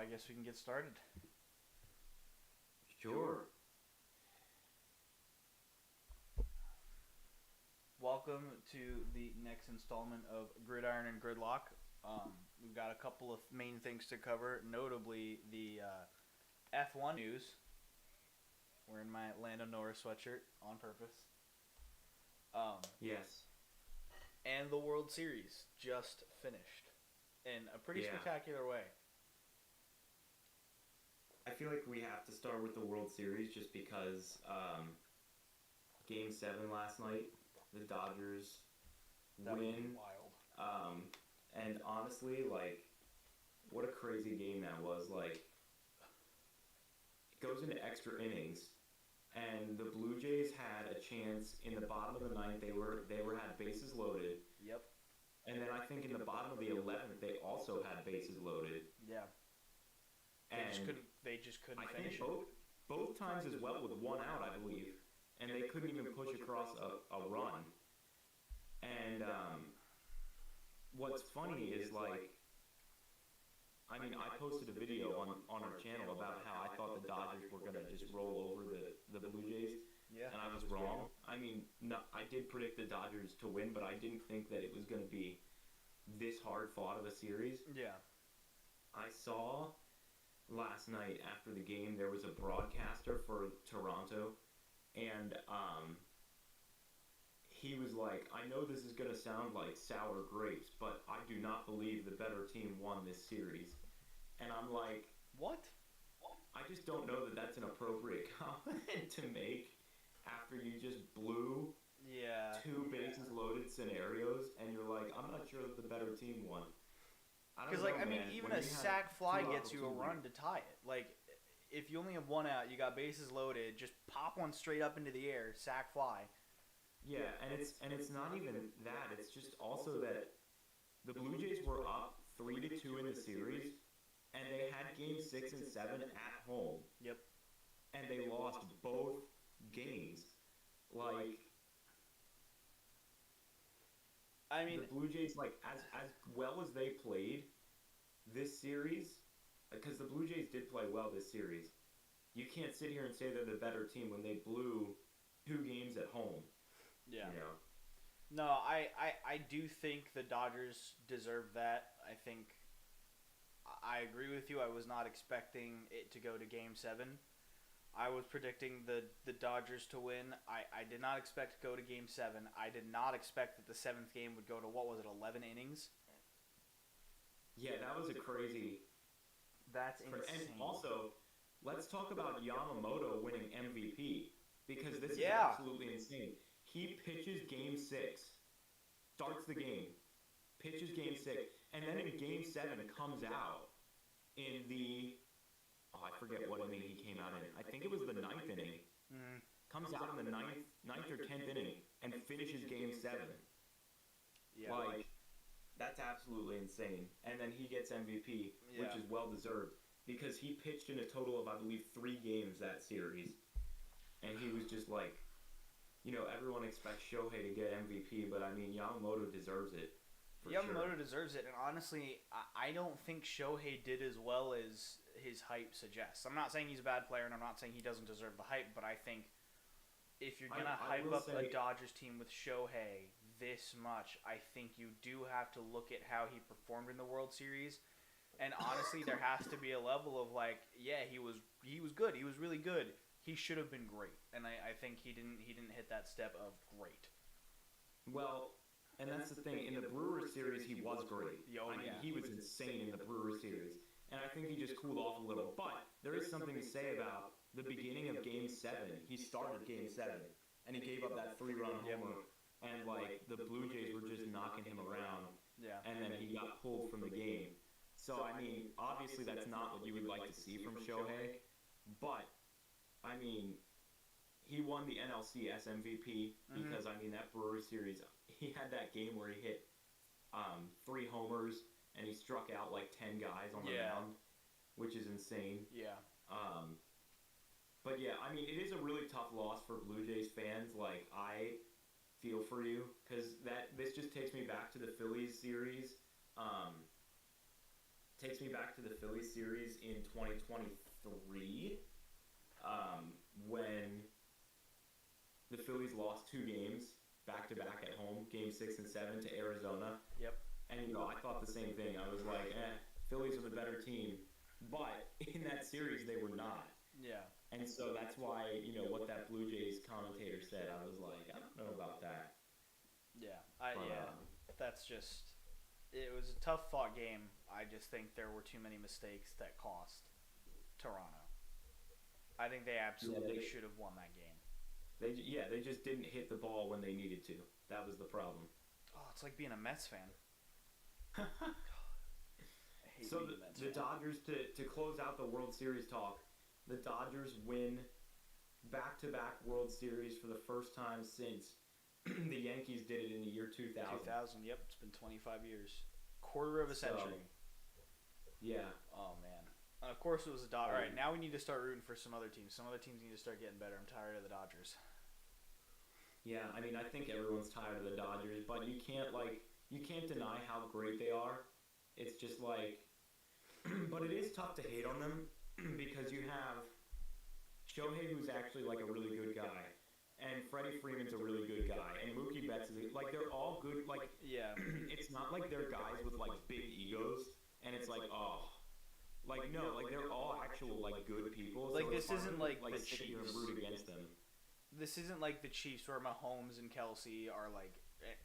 I guess we can get started. Sure. Welcome to the next installment of Gridiron and Gridlock. We've got a couple of main things to cover, notably the F1 news. Wearing my LANDO sweatshirt on purpose. Yes. And the World Series just finished in a pretty spectacular way. I feel like we have to start with the World Series just because Game 7 last night, the Dodgers That was win. wild. And honestly, like, what a crazy game that was. Like, it goes into extra innings, and the Blue Jays had a chance in the bottom of the ninth. They had bases loaded. Yep. And then I think in the bottom of the 11th, they also had bases loaded. Yeah. They just couldn't finish it. Both times as well with one out, I believe. And they couldn't even push across a run. And what's funny is, like, I mean, I posted a video on our channel about how I thought the Dodgers were going to just roll over the Blue Jays. Yeah. And I was wrong. I mean, no, I did predict the Dodgers to win, but I didn't think that it was going to be this hard fought of a series. Yeah. I saw last night after the game there was a broadcaster for Toronto, and he was like, I know this is going to sound like sour grapes, but I do not believe the better team won this series. And I'm like, what? I just don't know that that's an appropriate comment to make after you just blew two bases loaded scenarios, and you're like, I'm not sure that the better team won. Because, like, I mean, even a sac fly gets you a run to tie it. Like, if you only have one out, you got bases loaded, just pop one straight up into the air, sac fly. Yeah, and it's not even that. It's just also that the Blue Jays were up 3-2 in the series, and they had Game 6 and 7 at home. Yep. And they lost both games. Like, I mean, the Blue Jays, like, as well as they played this series, because the Blue Jays did play well this series, you can't sit here and say they're the better team when they blew 2 games at home. Yeah. You know? No, I do think the Dodgers deserve that. I think I agree with you. I was not expecting it to go to Game 7. I was predicting the Dodgers to win. I did not expect to go to Game 7. I did not expect that the 7th game would go to, 11 innings? Yeah, that was a crazy... That's insane. And also, let's talk about Yamamoto winning MVP, because this is absolutely insane. He pitches Game 6, starts the game, pitches Game 6, and then in Game 7 comes out in the... I forget what inning he came out in. I think it was the 9th inning. Comes out in the 9th or 10th inning and finishes Game 7. Yeah. Like, that's absolutely insane. And then he gets MVP, which is well-deserved, because he pitched in a total of, I believe, 3 games that series. And he was just like, you know, everyone expects Shohei to get MVP, but I mean, Yamamoto deserves it. Yamamoto deserves it, and honestly, I don't think Shohei did as well as his hype suggests. I'm not saying he's a bad player, and I'm not saying he doesn't deserve the hype, but I think if you're going to hype up a Dodgers team with Shohei this much, I think you do have to look at how he performed in the World Series. And honestly, there has to be a level of, like, yeah, he was good. He was really good. He should have been great, and I think he didn't hit that step of great. Well, and that's the thing. In the Brewers series, he was great. I mean, he was insane in the Brewers series. And I think he just cooled off a little. But there is something to say about the beginning of Game 7. He started Game 7, and he gave up that 3-run homer. And, like, the Blue Jays were just knocking him around. Yeah. And then he got pulled from the game. So, I mean, obviously that's not what you would like to see from Shohei. But, I mean, he won the NLCS MVP because, I mean, that Brewers series, he had that game where he hit 3 homers and he struck out like 10 guys on the mound, which is insane. Yeah. But yeah, I mean, it is a really tough loss for Blue Jays fans. Like, I feel for you, because this just takes me back to the Phillies series. takes me back to the Phillies series in 2023, when the Phillies lost 2 games back-to-back at home, Game 6 and 7 to Arizona. Yep. And, I thought the same thing. I was like, Phillies are the better team. But in that series, they were not. Yeah. And so that's why, what that Blue Jays commentator said, I was like, I don't know about that. Yeah. That's just... It was a tough-fought game. I just think there were too many mistakes that cost Toronto. I think they absolutely should have won that game. They just didn't hit the ball when they needed to. That was the problem. Oh, it's like being a Mets fan. I hate so being a Mets the fan. Dodgers, to close out the World Series talk, the Dodgers win back-to-back World Series for the first time since the Yankees did it in the year 2000. 2000, yep. It's been 25 years. Quarter of a century. Yeah. Oh, man. And of course it was the Dodgers. All right, now we need to start rooting for some other teams. Some other teams need to start getting better. I'm tired of the Dodgers. Yeah, I mean, I think everyone's tired of the Dodgers, but you can't deny how great they are. It's just like, but it is tough to hate on them because you have Shohei, who's actually like a really good guy, and Freddie Freeman's a really good guy, and Mookie Betts is like, they're all good. Like, yeah, it's not like they're guys with like big egos, and it's like, oh. Like, no, like, they're all actual, like, good people. Like, so this isn't like the sit here and Chiefs. root against them. This isn't like the Chiefs where Mahomes and Kelsey are like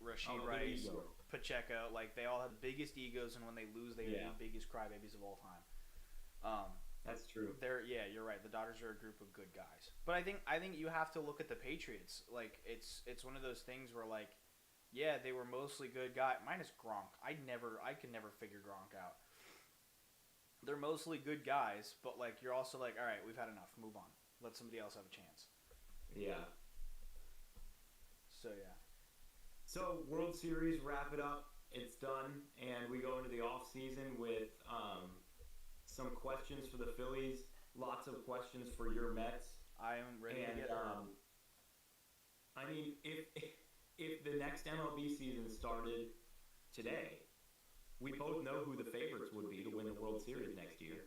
Rashee Rice, Pacheco. Like, they all have the biggest egos, and when they lose, they are the biggest crybabies of all time. That's true. You're right. The Dodgers are a group of good guys. But I think you have to look at the Patriots. Like, it's one of those things where, like, yeah, they were mostly good guys. Minus Gronk. I could never figure Gronk out. They're mostly good guys, but, like, you're also like, all right, we've had enough. Move on. Let somebody else have a chance. Yeah. So, yeah. So, World Series, wrap it up. It's done, and we go into the off season with some questions for the Phillies, lots of questions for your Mets. I am ready to get I mean, if the next MLB season started today, we both know who the favorites would be to win the World Series next year.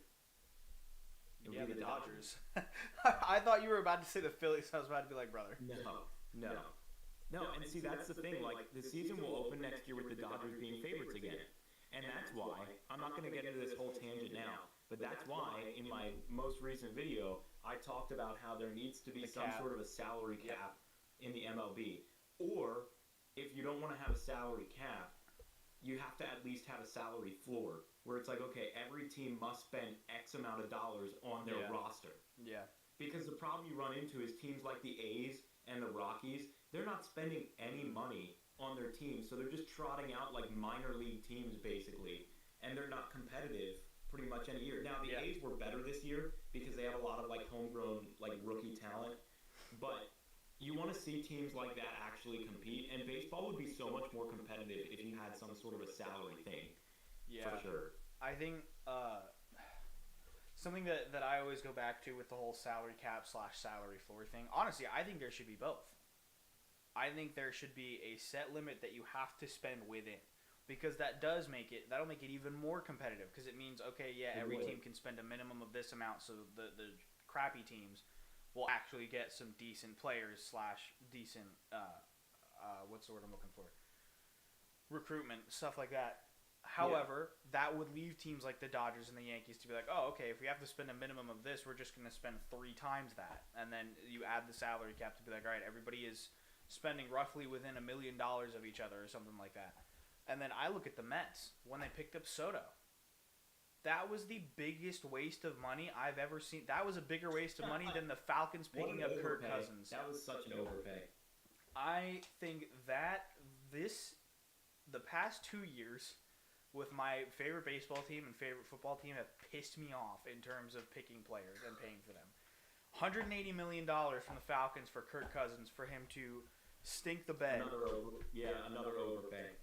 It would be the Dodgers. I thought you were about to say the Phillies. I was about to be like, brother. No, and see, that's the thing. Like, the season will open next year with the Dodgers being favorites again. And that's why, I'm not going to get into this whole tangent now, but that's why, in my most recent video, I talked about how there needs to be some sort of a salary cap in the MLB. Or, if you don't want to have a salary cap, you have to at least have a salary floor where it's like, okay, every team must spend X amount of dollars on their roster. Yeah. Because the problem you run into is teams like the A's and the Rockies, they're not spending any money on their teams, so they're just trotting out like minor league teams basically, and they're not competitive pretty much any year. Now, the A's were better this year because they have a lot of like homegrown like rookie talent, but you want to see teams like that actually compete, and baseball would be so much more competitive if you had some sort of a salary thing. Yeah, for sure. I think something that I always go back to with the whole salary cap / salary floor thing, honestly, I think there should be both. I think there should be a set limit that you have to spend within, because that'll make it even more competitive, because it means, okay, yeah, every team can spend a minimum of this amount, so the crappy teams will actually get some decent players / decent, what's the word I'm looking for? Recruitment, stuff like that. However, that would leave teams like the Dodgers and the Yankees to be like, oh, okay, if we have to spend a minimum of this, we're just going to spend 3 times that. And then you add the salary cap to be like, all right, everybody is spending roughly within $1 million of each other or something like that. And then I look at the Mets when they picked up Soto. That was the biggest waste of money I've ever seen. That was a bigger waste of money than the Falcons picking up Kirk Cousins. That was such an overpay. I think that the past 2 years with my favorite baseball team and favorite football team have pissed me off in terms of picking players and paying for them. $180 million from the Falcons for Kirk Cousins for him to stink the bed. Another overpay.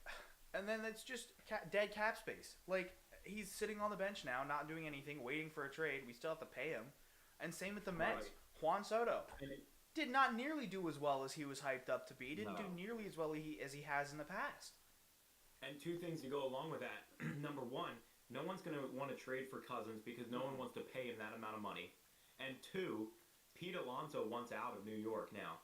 And then it's just dead cap space. Like, he's sitting on the bench now, not doing anything, waiting for a trade. We still have to pay him. And same with the Mets. Right. Juan Soto did not nearly do as well as he was hyped up to be. Didn't do nearly as well as he has in the past. And 2 things to go along with that. Number 1, no one's going to want to trade for Cousins because no one wants to pay him that amount of money. And 2, Pete Alonso wants out of New York now.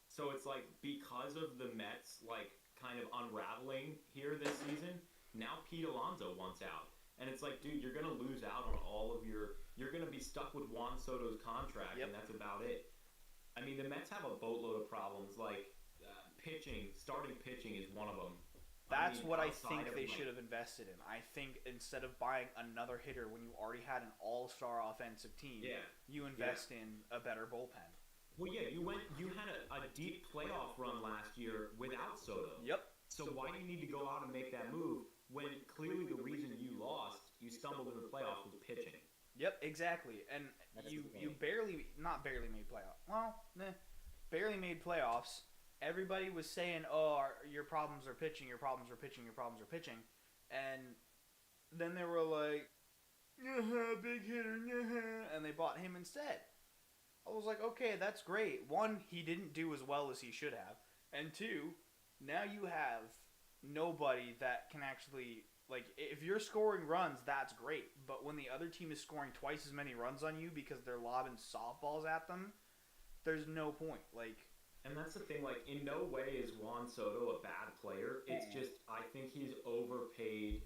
So it's like because of the Mets like kind of unraveling here this season, now Pete Alonso wants out. And it's like, dude, you're going to lose out on all of you're going to be stuck with Juan Soto's contract, and that's about it. I mean, the Mets have a boatload of problems. Like, starting pitching is one of them. That's what I think they should have invested in. I think instead of buying another hitter when you already had an all-star offensive team, you invest in a better bullpen. Well, yeah, you had a deep playoff run last year without Soto. Yep. So why do you need to go out and make that move when clearly the reason you stumbled in the playoffs was pitching? Yep, exactly. And you barely made playoffs. Well, barely made playoffs. Everybody was saying, "Oh, your problems are pitching. Your problems are pitching. Your problems are pitching," and then they were like, "Big hitter," and they bought him instead. I was like, "Okay, that's great." 1, he didn't do as well as he should have, and 2, now you have nobody that can actually like. If you're scoring runs, that's great, but when the other team is scoring twice as many runs on you because they're lobbing softballs at them, there's no point. Like. And that's the thing, like, in no way is Juan Soto a bad player. It's just, I think he's overpaid.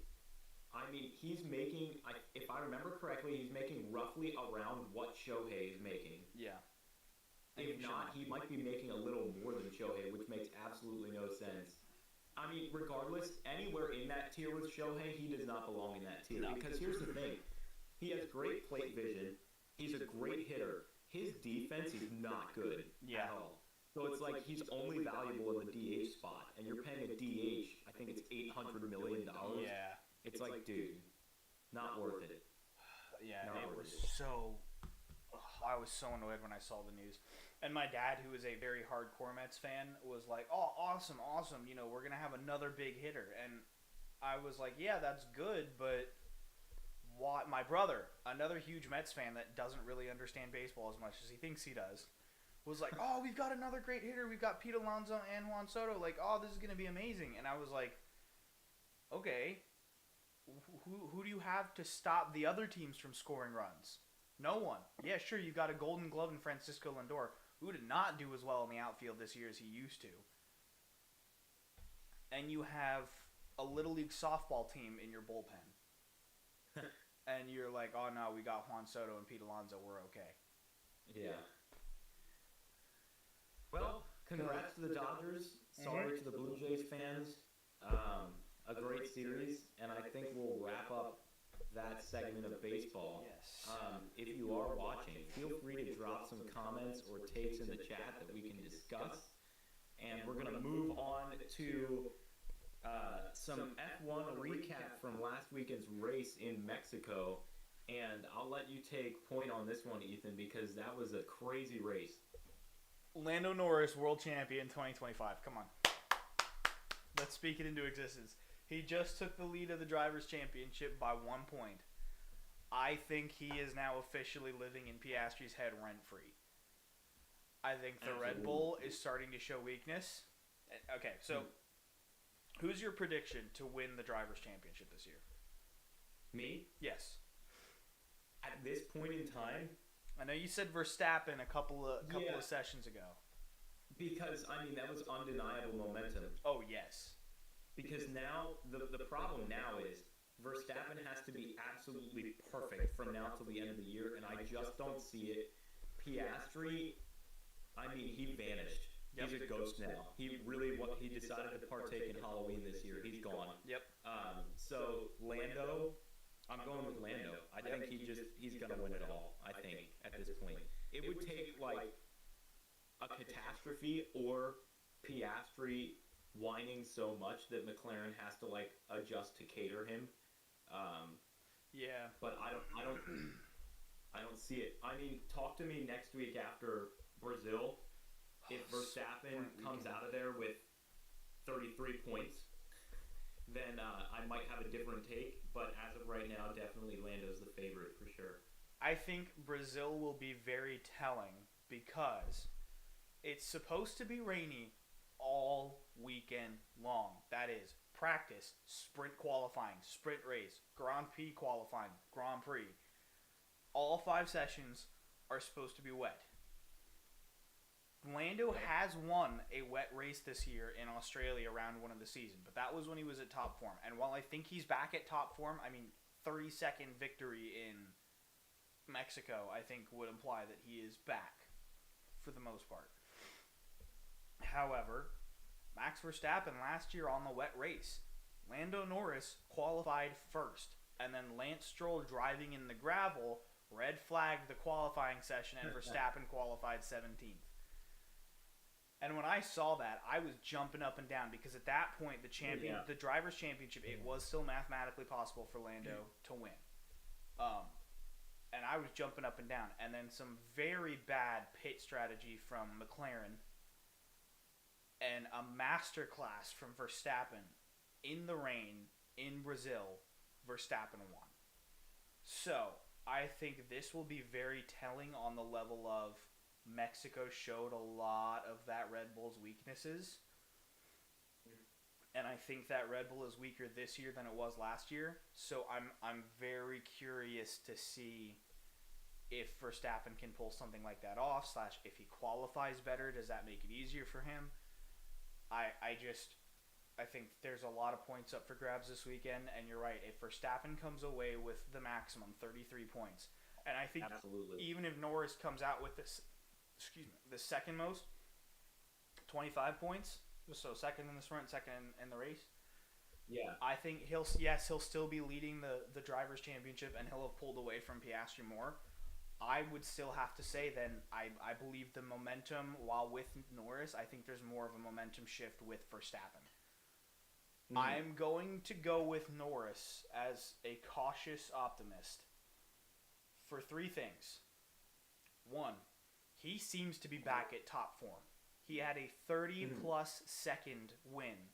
I mean, he's making, if I remember correctly, he's making roughly around what Shohei is making. Yeah. If not, he might be making a little more than Shohei, which makes absolutely no sense. I mean, regardless, anywhere in that tier with Shohei, he does not belong in that tier. No. Because here's the thing. He has great plate vision. He's a great hitter. His defense is not good at all. So it's like he's only valuable in the DH spot, and you're paying a DH, I think it's $800 million. Yeah. It's like, dude, not worth it. Yeah, it was so... I was so annoyed when I saw the news. And my dad, who is a very hardcore Mets fan, was like, "Oh, awesome, you know, we're going to have another big hitter." And I was like, yeah, that's good, but... Why? My brother, another huge Mets fan that doesn't really understand baseball as much as he thinks he does, was like, "Oh, we've got another great hitter. We've got Pete Alonso and Juan Soto. Like, oh, this is going to be amazing." And I was like, okay, who do you have to stop the other teams from scoring runs? No one. Yeah, sure, you got a Golden Glove in Francisco Lindor, who did not do as well in the outfield this year as he used to. And you have a Little League softball team in your bullpen. And you're like, "Oh, no, we got Juan Soto and Pete Alonso. We're okay." Yeah. Well, congrats to the Dodgers. Sorry to the Blue Jays fans. A great series, and I think we'll wrap up that segment of baseball. Yes. If you are watching, feel free to drop some comments or takes in the chat that we can discuss. And we're going to move on to some F1 recap from last weekend's race in Mexico. And I'll let you take point on this one, Ethan, because that was a crazy race. Lando Norris, world champion 2025. Come on. Let's speak it into existence. He just took the lead of the Drivers' Championship by 1 point. I think he is now officially living in Piastri's head rent-free. I think the Red Bull is starting to show weakness. Okay, so who's your prediction to win the Drivers' Championship this year? Me? Yes. At this point in time, I know you said Verstappen a couple of sessions ago. Because, I mean, that was undeniable momentum. Oh, yes. Because now, the problem now is Verstappen has to be absolutely perfect from now till the end of the year, and I just don't see it. Piastri, I mean, he vanished. Yep. He's a ghost now. He decided to partake in Halloween this year. He's gone. Yep. So, Lando... I'm going with Lando. I think he's going to win it all, I think, at this point. It would take, like, a catastrophe or Piastri whining so much that McLaren has to, like, adjust to cater him. Yeah. But I don't see it. I mean, talk to me next week after Brazil. If Verstappen comes out of there with 33 points, then I might have a different take. But as of right now, definitely Lando's the favorite for sure. I think Brazil will be very telling because it's supposed to be rainy all weekend long. That is practice, sprint qualifying, sprint race, Grand Prix qualifying, Grand Prix. All 5 sessions are supposed to be wet. Lando has won a wet race this year in Australia round 1 of the season, but that was when he was at top form. And while I think he's back at top form, 30-second victory in Mexico, I think would imply that he is back for the most part. However, Max Verstappen last year on the wet race, Lando Norris qualified first, and then Lance Stroll driving in the gravel red flagged the qualifying session, and Verstappen qualified 17th. And when I saw that, I was jumping up and down because at that point, the Drivers' Championship, it was still mathematically possible for Lando to win. And I was jumping up and down. And then some very bad pit strategy from McLaren and a masterclass from Verstappen in the rain in Brazil, Verstappen won. So I think this will be very telling on the level of Mexico showed a lot of that Red Bull's weaknesses. And I think that Red Bull is weaker this year than it was last year. So I'm very curious to see if Verstappen can pull something like that off, / if he qualifies better, does that make it easier for him? I think there's a lot of points up for grabs this weekend, and you're right. If Verstappen comes away with the maximum, 33 points, and I think even if Norris comes out with the second most, 25 points, so second in the sprint, second in the race. Yeah. I think he'll still be leading the Drivers' Championship, and he'll have pulled away from Piastri more. I would still have to say then I believe the momentum, while with Norris, I think there's more of a momentum shift with Verstappen. I'm going to go with Norris as a cautious optimist for 3 things. 1, he seems to be back at top form. He had a 30-plus second win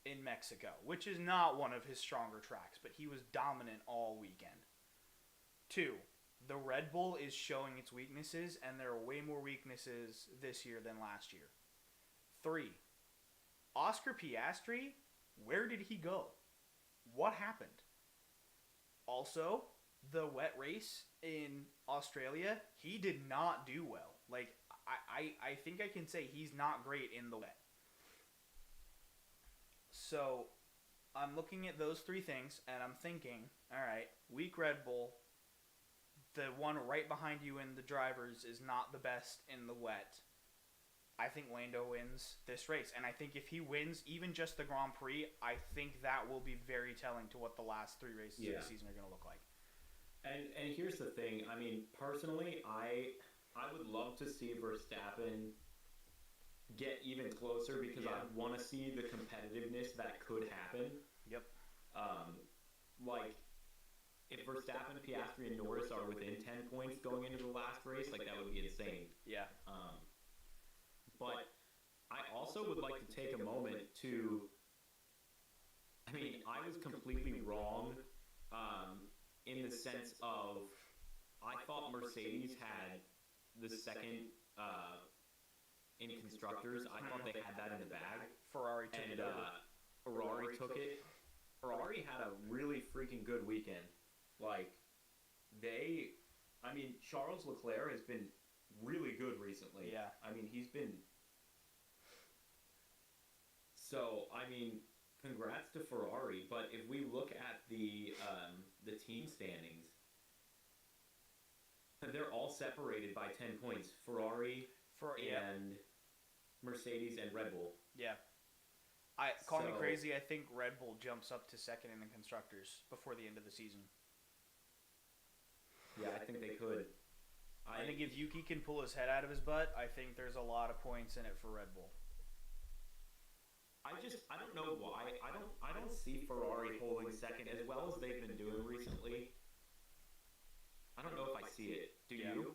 in Mexico, which is not one of his stronger tracks, but he was dominant all weekend. 2, the Red Bull is showing its weaknesses, and there are way more weaknesses this year than last year. 3, Oscar Piastri, where did he go? What happened? Also, the wet race in Australia, he did not do well. Like, I think I can say he's not great in the wet. So, I'm looking at those 3 things, and I'm thinking, all right, weak Red Bull, the one right behind you in the drivers is not the best in the wet. I think Lando wins this race. And I think if he wins even just the Grand Prix, I think that will be very telling to what the last 3 races of the season are going to look like. And here's the thing. I mean, personally, I would love to see Verstappen get even closer because I want to see the competitiveness that could happen. Yep. Like, if Verstappen, Piastri, and Norris are within 10 points going into the last race, like, that would be insane. Yeah. But I also would like to take a moment to, I mean, I was completely wrong in the sense of I thought Mercedes had the second in constructors. I thought they had that in the bag. Ferrari took it. Ferrari took it. Ferrari had a really freaking good weekend. Like, Charles Leclerc has been really good recently. Yeah. I mean, he's been... So, I mean, congrats to Ferrari. But if we look at the team standings, they're all separated by 10 points. Ferrari and Mercedes and Red Bull. Yeah. Call me crazy, I think Red Bull jumps up to second in the constructors before the end of the season. Yeah, I think they could. I think if Yuki can pull his head out of his butt, I think there's a lot of points in it for Red Bull. I don't know why. I don't see Ferrari holding second as well as they've been doing recently. I don't know if I see it. Do you?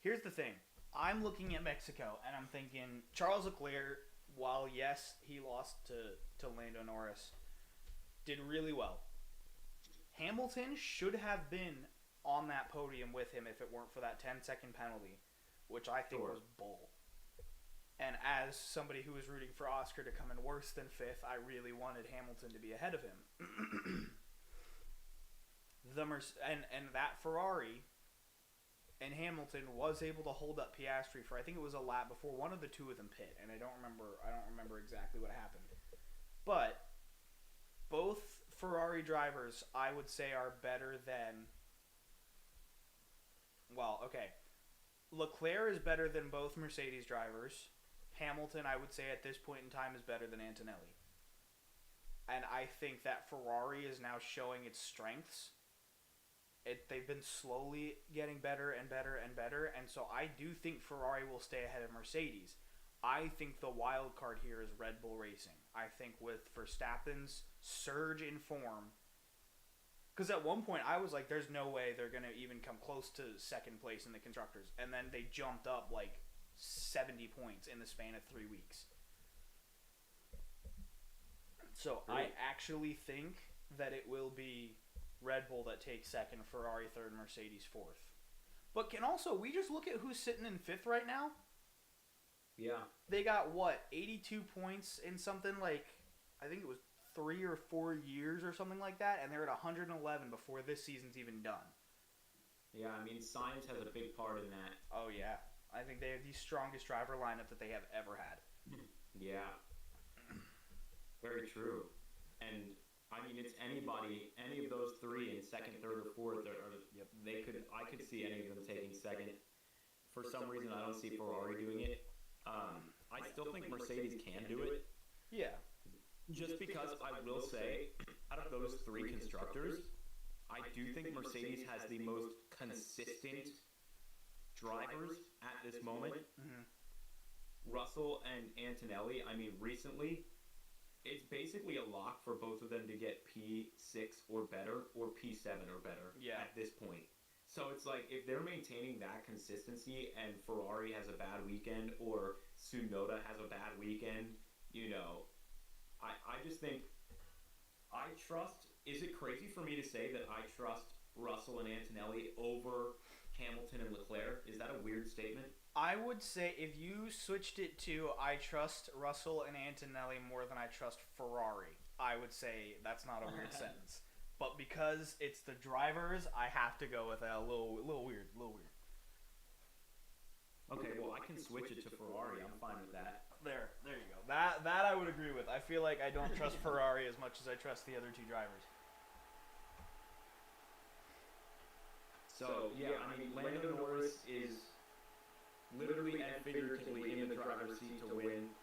Here's the thing. I'm looking at Mexico, and I'm thinking Charles Leclerc, while, yes, he lost to Lando Norris, did really well. Hamilton should have been on that podium with him if it weren't for that 10-second penalty, which I think was bull. And as somebody who was rooting for Oscar to come in worse than 5th, I really wanted Hamilton to be ahead of him. And that Ferrari and Hamilton was able to hold up Piastri for, I think it was a lap before one of the two of them pit, and I don't remember exactly what happened. But both Ferrari drivers, I would say, are better than... Well, okay. Leclerc is better than both Mercedes drivers. Hamilton, I would say, at this point in time, is better than Antonelli. And I think that Ferrari is now showing its strengths. They've been slowly getting better and better and better, and so I do think Ferrari will stay ahead of Mercedes. I think the wild card here is Red Bull Racing. I think with Verstappen's surge in form, because at one point I was like, there's no way they're going to even come close to second place in the Constructors, and then they jumped up like 70 points in the span of 3 weeks. So I actually think that it will be Red Bull that takes second, Ferrari third, Mercedes fourth. But we just look at who's sitting in 5th right now? Yeah. They got, 82 points in something like, I think it was 3 or 4 years or something like that, and they're at 111 before this season's even done. Yeah, I mean, Sainz has a big part in that. Oh, yeah. I think they have the strongest driver lineup that they have ever had. Yeah. Very true. And, I mean, it's any of those three in second, third, or fourth, I could see any of them taking second. For some reason, I don't see Ferrari doing it. I still think Mercedes can do it. Yeah. Just because I will say, out of those 3 constructors, I do think Mercedes has the most consistent drivers at this moment. Mm-hmm. Russell and Antonelli, I mean, recently, it's basically a lock for both of them to get P6 or better, or P7 or better at this point. So it's like, if they're maintaining that consistency and Ferrari has a bad weekend or Tsunoda has a bad weekend, I just think is it crazy for me to say that I trust Russell and Antonelli over Hamilton and Leclerc? Is that a weird statement? I would say if you switched it to I trust Russell and Antonelli more than I trust Ferrari, I would say that's not a weird sentence. But because it's the drivers, I have to go with a little weird. Okay, well, I can switch it to Ferrari. I'm fine with that. There you go. That I would agree with. I feel like I don't trust Ferrari as much as I trust the other 2 drivers. So, yeah, I mean, Lando Norris is literally and figuratively in the driver's seat to win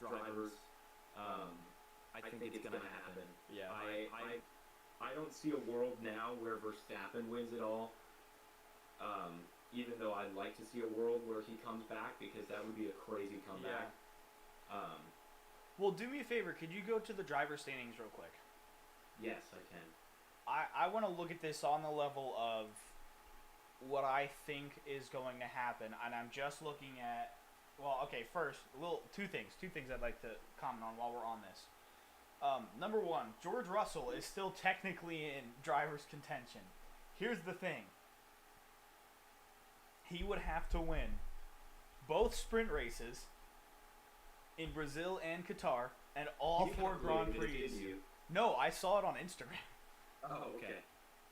drivers. I think it's going to happen. Yeah. I don't see a world now where Verstappen wins it all. Even though I'd like to see a world where he comes back, because that would be a crazy comeback. Yeah. Well, do me a favor. Could you go to the driver standings real quick? Yes, I can. I want to look at this on the level of what I think is going to happen, and I'm just looking at... Well, okay, first, two things I'd like to comment on while we're on this. Number one, George Russell is still technically in driver's contention. Here's the thing. He would have to win both sprint races in Brazil and Qatar and all 4 Grand Prix. No, I saw it on Instagram. Oh, okay.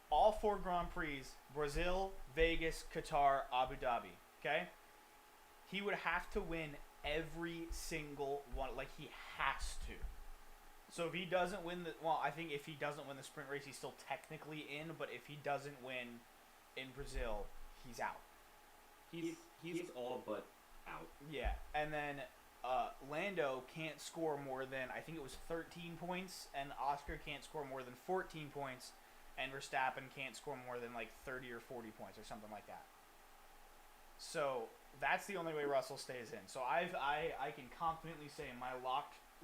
All 4 Grand Prix, Brazil, Vegas, Qatar, Abu Dhabi. Okay? He would have to win every single one. Like, he has to. So if he doesn't win I think if he doesn't win the sprint race, he's still technically in, but if he doesn't win in Brazil, he's out. He's all but out. Yeah, and then Lando can't score more than, I think it was 13 points, and Oscar can't score more than 14 points, and Verstappen can't score more than like 30 or 40 points or something like that. So that's the only way Russell stays in. So I can confidently say in my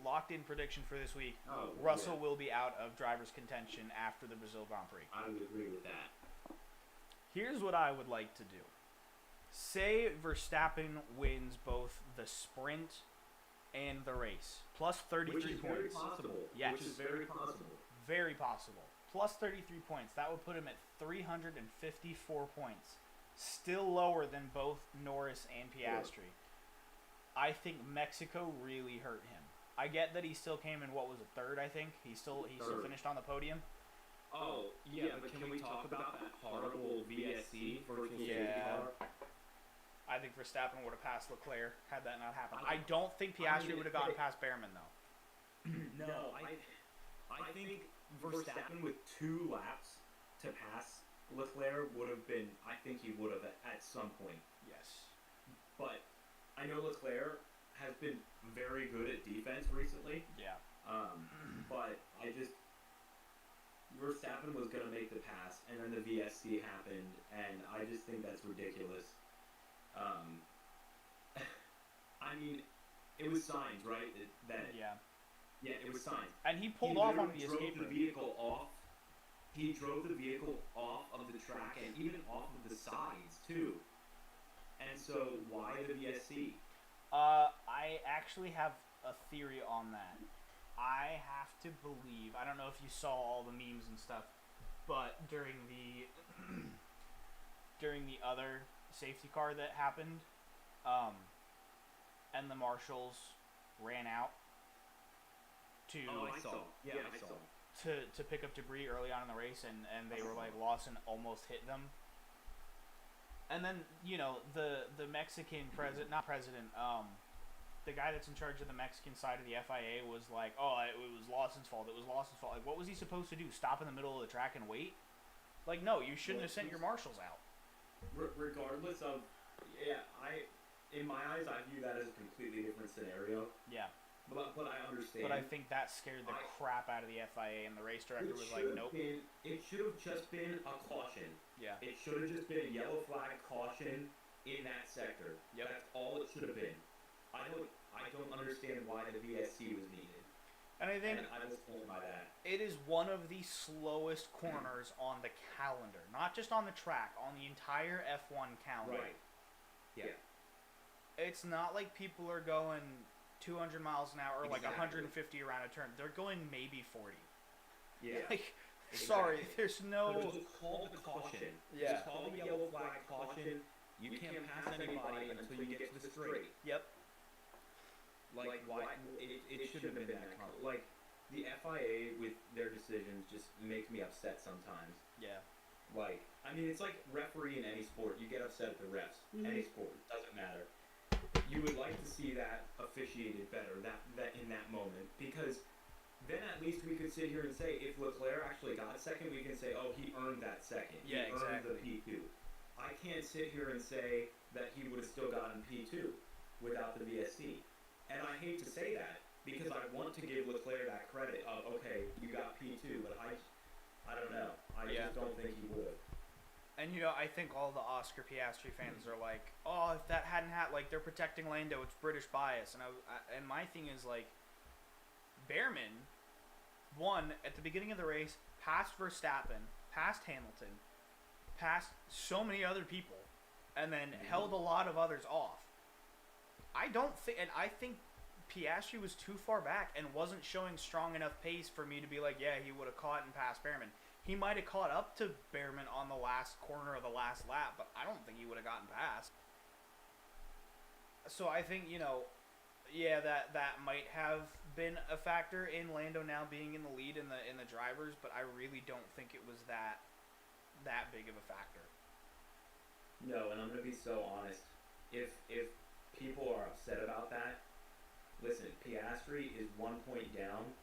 locked in prediction for this week, Russell will be out of driver's contention after the Brazil Grand Prix. I would agree with that. Here's what I would like to do. Say Verstappen wins both the sprint and the race. Plus 33 Which is points. Very possible. Yes. Which is very possible. Very possible. Plus 33 points. That would put him at 354 points. Still lower than both Norris and Piastri. I think Mexico really hurt him. I get that he still came in, what was it, third, I think? He still finished on the podium. Oh, yeah, but can we talk about that horrible VSC, virtual safety car? I think Verstappen would have passed Leclerc had that not happened. I don't think Piastri would have gotten past Behrman, though. No, I think Verstappen with 2 laps to pass Leclerc would have been, I think he would have at some point. Yes. But I know Leclerc has been very good at defense recently. Yeah. But Verstappen was going to make the pass, and then the VSC happened, and I just think that's ridiculous. I mean, it was signs, right? Yeah, it was signs. And he pulled off on the escape route. He drove the vehicle off of the track and even off of the sides, too. And so, why the VSC? I actually have a theory on that. I have to believe, I don't know if you saw all the memes and stuff, but during the other safety car that happened, and the marshals ran out to I saw. to pick up debris early on in the race, and they were like lost and almost hit them. And then, you know, the Mexican president, the guy that's in charge of the Mexican side of the FIA was like, oh, it was Lawson's fault. Like, what was he supposed to do? Stop in the middle of the track and wait? Like, no, you shouldn't have sent your marshals out. Regardless of, in my eyes, I view that as a completely different scenario. Yeah. But I understand. But I think that scared the crap out of the FIA, and the race director was like, nope. It should have just been a caution. Yeah. It should have just been a yellow flag caution in that sector. Yep. That's all it should have been. I don't understand why the VSC was needed. And I think I was told by that. It is one of the slowest corners on the calendar. Not just on the track, on the entire F1 calendar. Right. Yeah. It's not like people are going 200 miles an hour or like 150 around a turn. They're going maybe 40. Yeah. Like, sorry, there's no... So just call the caution. Yeah. Just call the yellow flag caution. You can't pass anybody until you get to the straight. Yep. Like, why? It shouldn't have been that close. Like, the FIA with their decisions just make me upset sometimes. Yeah. Like, I mean, it's like referee in any sport. You get upset at the refs. Mm-hmm. Any sport. Doesn't matter. You would like to see that officiated better, that in that moment. Because then at least we could sit here and say, if Leclerc actually got a second, we can say, oh, he earned that second. Yeah, he earned the P2. I can't sit here and say that he would have still gotten P2 without the VSC. And I hate to say that, because I want to give Leclerc that credit of, okay, you got P2, but I don't know. I just don't think he would have. And, you know, I think all the Oscar Piastri fans are like, oh, if that hadn't happened, like, they're protecting Lando, it's British bias. And my thing is, like, Behrman won at the beginning of the race, past Verstappen, past Hamilton, past so many other people, and then held a lot of others off. I think Piastri was too far back and wasn't showing strong enough pace for me to be like, yeah, he would have caught and passed Behrman. He might have caught up to Behrman on the last corner of the last lap, but I don't think he would have gotten past. So I think, you know, yeah, that might have been a factor in Lando now being in the lead in the drivers, but I really don't think it was that big of a factor. No, and I'm gonna be so honest. If people are upset about that, listen, Piastri is 1 point down.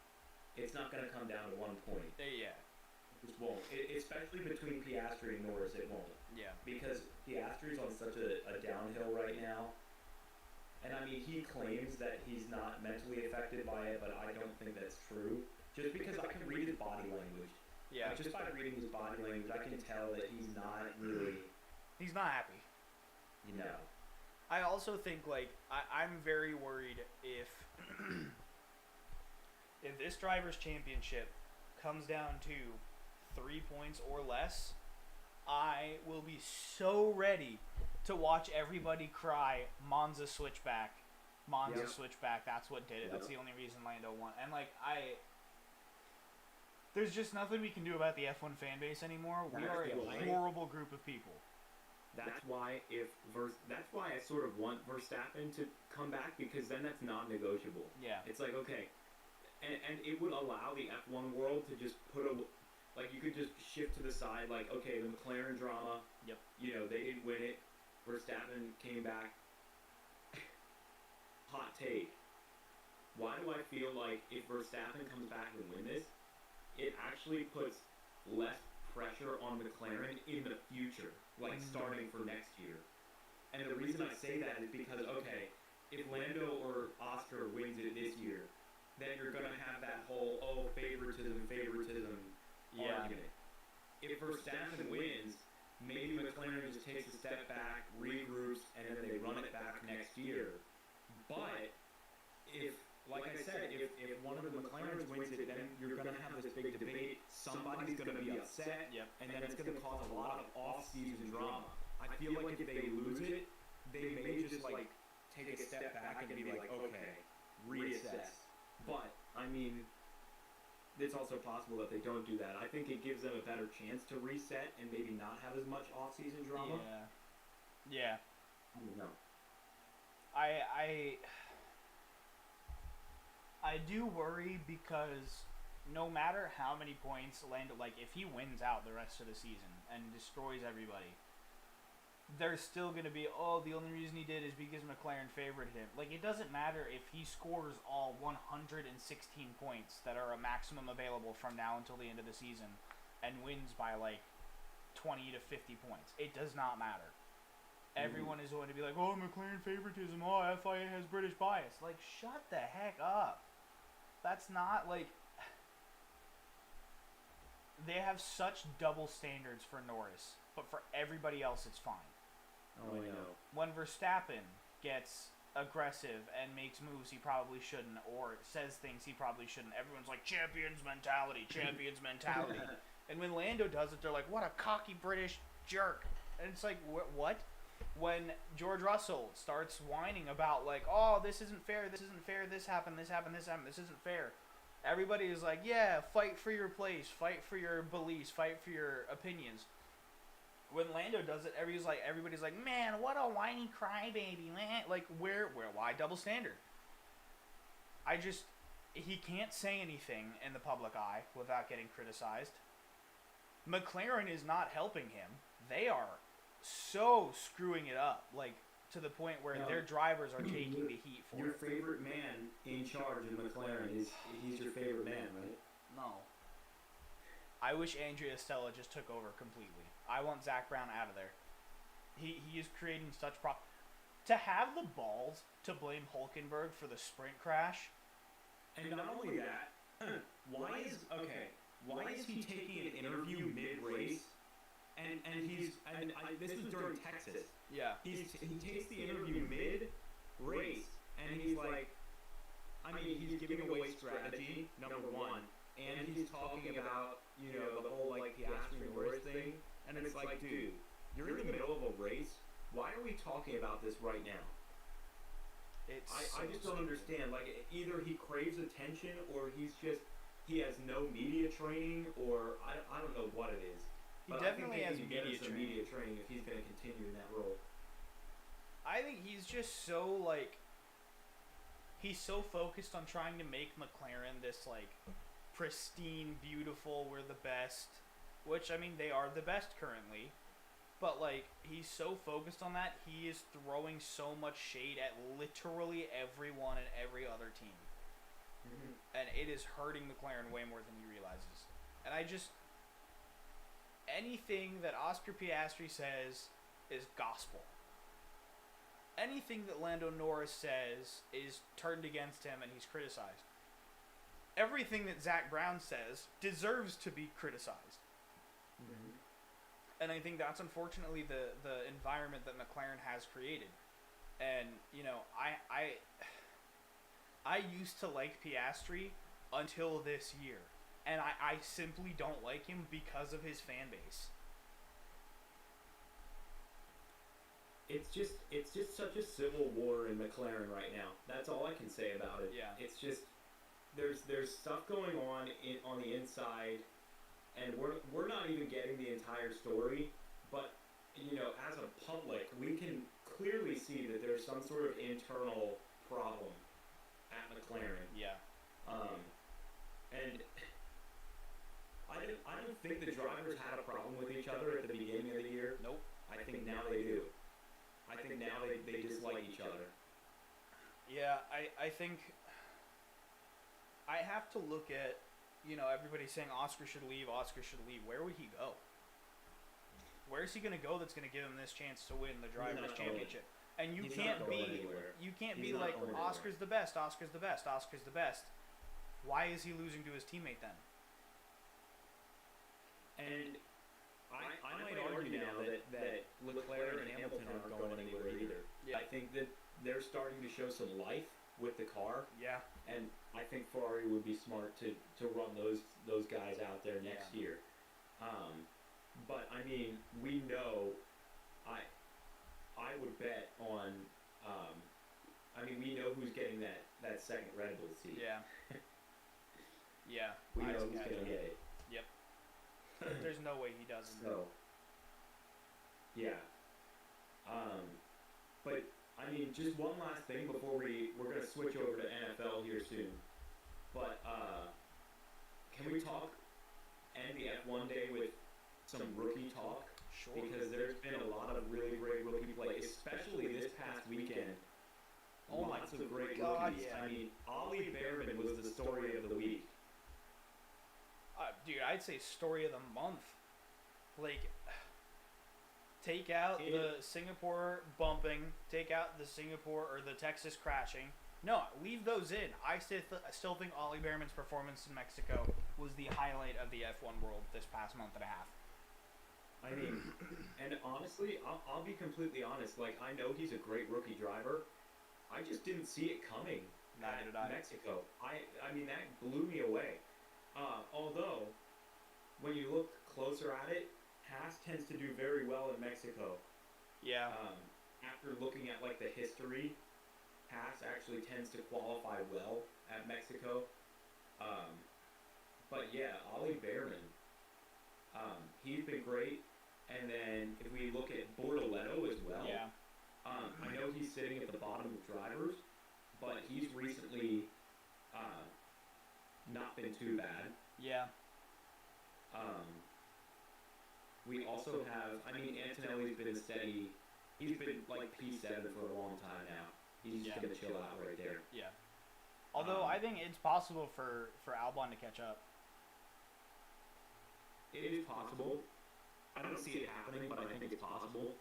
It's not gonna come down to 1 point. Yeah. It just won't. Especially between Piastri and Norris, it won't. Yeah. Because Piastri's on such a downhill right now. And I mean, he claims that he's not mentally affected by it, but I don't think that's true. Just because I can read his body language. Yeah. Like, just by reading his body language, I can tell that he's not really... He's not happy. You know. I also think, like, I'm very worried if this driver's championship comes down to 3 points or less, I will be so ready to watch everybody cry, Monza switchback. Switchback, that's what did it. That's the only reason Lando won. And, like, there's just nothing we can do about the F1 fan base anymore. We are a horrible group of people. That's why I sort of want Verstappen to come back, because then that's non-negotiable. Yeah. It's like, okay, and it would allow the F1 world to just you could just shift to the side, like, okay, the McLaren drama. Yep. You know, they didn't win it. Verstappen came back. Hot take. Why do I feel like if Verstappen comes back and win this, it actually puts less pressure on McLaren in the future, like starting for next year? And the reason I say that is because, okay, if Lando or Oscar wins it this year, then you're going to have that whole, favoritism argument. If Verstappen wins, maybe McLaren just takes a step back, regroups, and then they run it back next year. But if, like I said, if one of the McLarens wins it, then you're going to have this big debate. Somebody's going to be upset, and then it's going to cause a lot of off-season drama. I feel like if they lose it, they may just, take a step back and be like, okay, reassess. But, I mean, it's also possible that they don't do that. I think it gives them a better chance to reset and maybe not have as much off-season drama. Yeah. I don't know. I do worry because no matter how many points Lando, if he wins out the rest of the season and destroys everybody, there's still going to be, the only reason he did is because McLaren favored him. It doesn't matter if he scores all 116 points that are a maximum available from now until the end of the season and wins by 20 to 50 points. It does not matter. Everyone is going to be like, McLaren favoritism, FIA has British bias. Shut the heck up. That's not, they have such double standards for Norris, but for everybody else it's fine. Oh, I know. When Verstappen gets aggressive and makes moves he probably shouldn't, or says things he probably shouldn't, everyone's like, champions mentality. And when Lando does it, they're like, what a cocky British jerk. And it's like, what? When George Russell starts whining about, this isn't fair, this happened, this isn't fair. Everybody is like, yeah, fight for your place, fight for your beliefs, fight for your opinions. When Lando does it, everybody's like, man, what a whiny crybaby, man. Why double standard? He can't say anything in the public eye without getting criticized. McLaren is not helping him. They are so screwing it up, to the point where their drivers are taking the heat for your it. Your favorite man in charge in McLaren he's your favorite man, right? No. I wish Andrea Stella just took over completely. I want Zach Brown out of there. He is creating such to have the balls to blame Hülkenberg for the sprint crash. And not only that, why is he taking an interview mid-race? This was during Texas. Yeah. He takes the interview mid-race, and he's like, he's giving away strategy, number one, and he's talking about, the whole, Piastri Norris thing, and it's like, dude, you're in the middle of a race, why are we talking about this right now? I just don't understand. Either he craves attention, or he has no media training, or I don't know what it is. He definitely has media training if he's going to continue in that role. I think he's just so, he's so focused on trying to make McLaren this, pristine, beautiful, we're the best, which, they are the best currently, but, he's so focused on that, he is throwing so much shade at literally everyone and every other team. Mm-hmm. And it is hurting McLaren way more than he realizes. And anything that Oscar Piastri says is gospel. Anything that Lando Norris says is turned against him and he's criticized. Everything that Zach Brown says deserves to be criticized. Mm-hmm. And I think that's unfortunately the environment that McLaren has created. And, I used to like Piastri until this year. And I simply don't like him because of his fan base. It's just such a civil war in McLaren right now. That's all I can say about it. Yeah. It's just there's stuff going on the inside, and we're not even getting the entire story. But as a public, we can clearly see that there's some sort of internal problem at McLaren. Yeah. And I don't think the drivers had a problem with each other at the beginning of the year. Nope. I think now they do. I think now they dislike each other. Yeah, I think I have to look at, everybody saying Oscar should leave. Where would he go? Where is he going to go that's going to give him this chance to win the Drivers' Championship? And you can't be like, Oscar's the best. Why is he losing to his teammate then? And I might argue now that Leclerc and Hamilton aren't going anywhere either. Yeah. I think that they're starting to show some life with the car. Yeah. And I think Ferrari would be smart to run those guys out there next year. But I mean, we know, I would bet on, we know who's getting that second Red Bull seat. Yeah. Yeah. We know who's going to get it. Yep. There's no way he doesn't. So, yeah. But I mean, just one last thing before we're going to switch over to NFL here soon. But can we end the F1 day with some rookie talk? Sure. Because there's been a lot of really great rookie play, especially this past weekend. Lots of great rookies. Yeah. I mean, Ollie Behrman was the story of the week. Dude, I'd say story of the month. Like, take out the Singapore bumping, take out the Singapore or the Texas crashing. No, leave those in. I still think Ollie Behrman's performance in Mexico was the highlight of the F1 world this past month and a half. I mean, and honestly, I'll be completely honest. Like, I know he's a great rookie driver. I just didn't see it coming Neither did I. Mexico. I mean, that blew me away. Although, when you look closer at it, Haas tends to do very well in Mexico. Yeah. After looking at, like, the history, Haas actually tends to qualify well at Mexico. But yeah, Ollie Behrman, he's been great. And then if we look at Bortoletto as well, Yeah. I know he's sitting at the bottom of drivers, but he's recently not been too bad. Yeah. We also have, Antonelli's been steady. He's been like P7 for a long time now. He's just going to chill out right there. Yeah. Although I think it's possible for Albon to catch up. It is possible. I don't see it happening, but I think it's possible.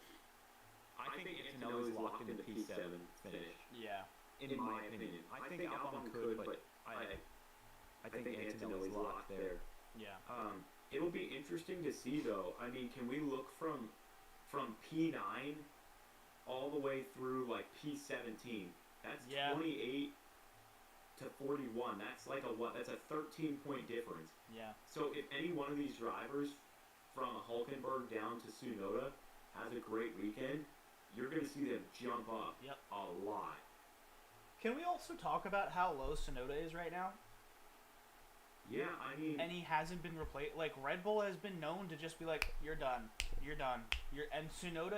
I think Antonelli's locked into P7 finish. Yeah. In my opinion. I think Albon could, but I think Antonelli's locked there. Yeah. It'll be interesting to see, though. I mean, can we look from P9 all the way through, like, P17? That's 28 to 41. That's like that's a 13-point difference. Yeah. So if any one of these drivers from Hulkenberg down to Tsunoda has a great weekend, you're going to see them jump up a lot. Can we also talk about how low Tsunoda is right now? Yeah, I mean... And he hasn't been replaced. Like, Red Bull has been known to just be like, you're done. And Tsunoda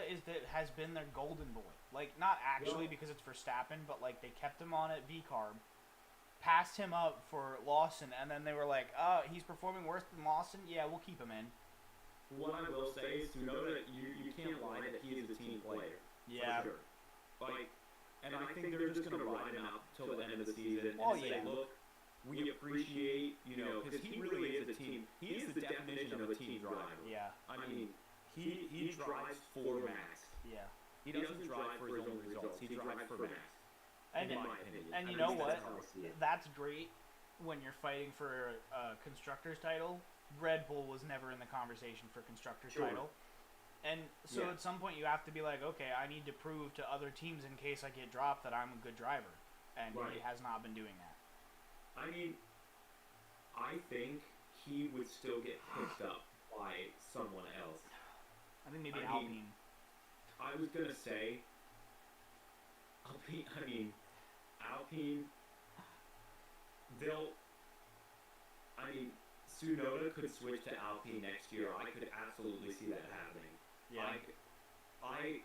has been their golden boy. Like, not actually because it's Verstappen, but, like, they kept him on at V-Carb, passed him up for Lawson, and then they were like, he's performing worse than Lawson? Yeah, we'll keep him in. What I will say is, Tsunoda, you can't lie that he is a team player. Yeah. For sure. Like, and I think they're just going to ride him out till the end of the season Oh, and say, look, we appreciate, because he really is a team. He is the definition of a team driver. Yeah. I mean, he drives for Max. Yeah. He doesn't drive for his own results. He drives for Max. And, in my opinion. And you know what? That's great when you're fighting for a Constructors title. Red Bull was never in the conversation for Constructors title. And so at some point you have to be like, okay, I need to prove to other teams in case I get dropped that I'm a good driver. And he has not been doing that. I mean, I think he would still get picked up by someone else. I think maybe Alpine. I was going to say, Alpine, Tsunoda could switch to Alpine next year. I could absolutely see that happening. Yeah. I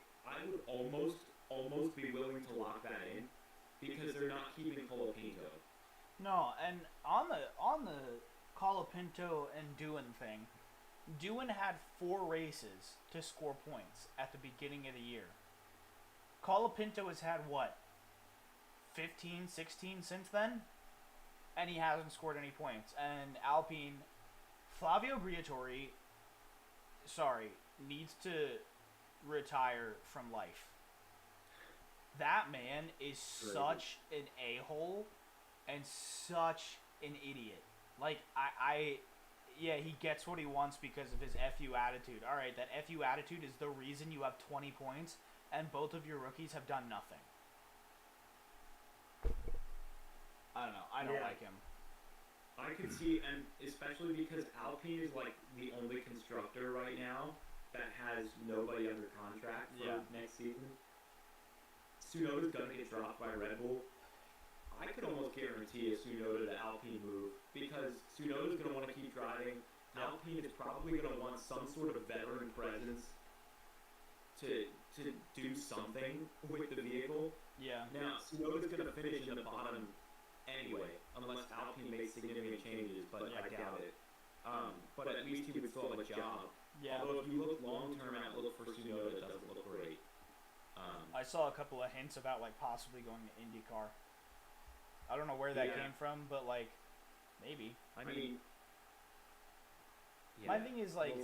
would almost be willing to lock that in because they're not keeping Colapinto. No, and on the Colapinto and Doohan thing, Doohan had 4 races to score points at the beginning of the year. Colapinto has had, what, 15, 16 since then? And he hasn't scored any points. And Alpine, Flavio Briatore, needs to retire from life. That man is such an a-hole and such an idiot. Like, yeah, he gets what he wants because of his FU attitude. All right, that FU attitude is the reason you have 20 points, and both of your rookies have done nothing. I don't know. I don't like him. I can see, and especially because Alpine is like the only constructor right now that has nobody under contract for next season. Tsunoda's gonna get dropped by Red Bull. I could almost guarantee a Tsunoda to Alpine move because Tsunoda's gonna want to keep driving. Alpine is probably gonna want some sort of veteran presence to do something with the vehicle. Yeah. Now Tsunoda's gonna finish in the bottom anyway, unless Alpine makes significant changes, but I doubt it. But at least he would still have a job. Yeah. Although if you look long-term outlook for Tsunoda, it doesn't look great. I saw a couple of hints about like possibly going to IndyCar. I don't know where that came from, but like maybe. I mean, my thing is like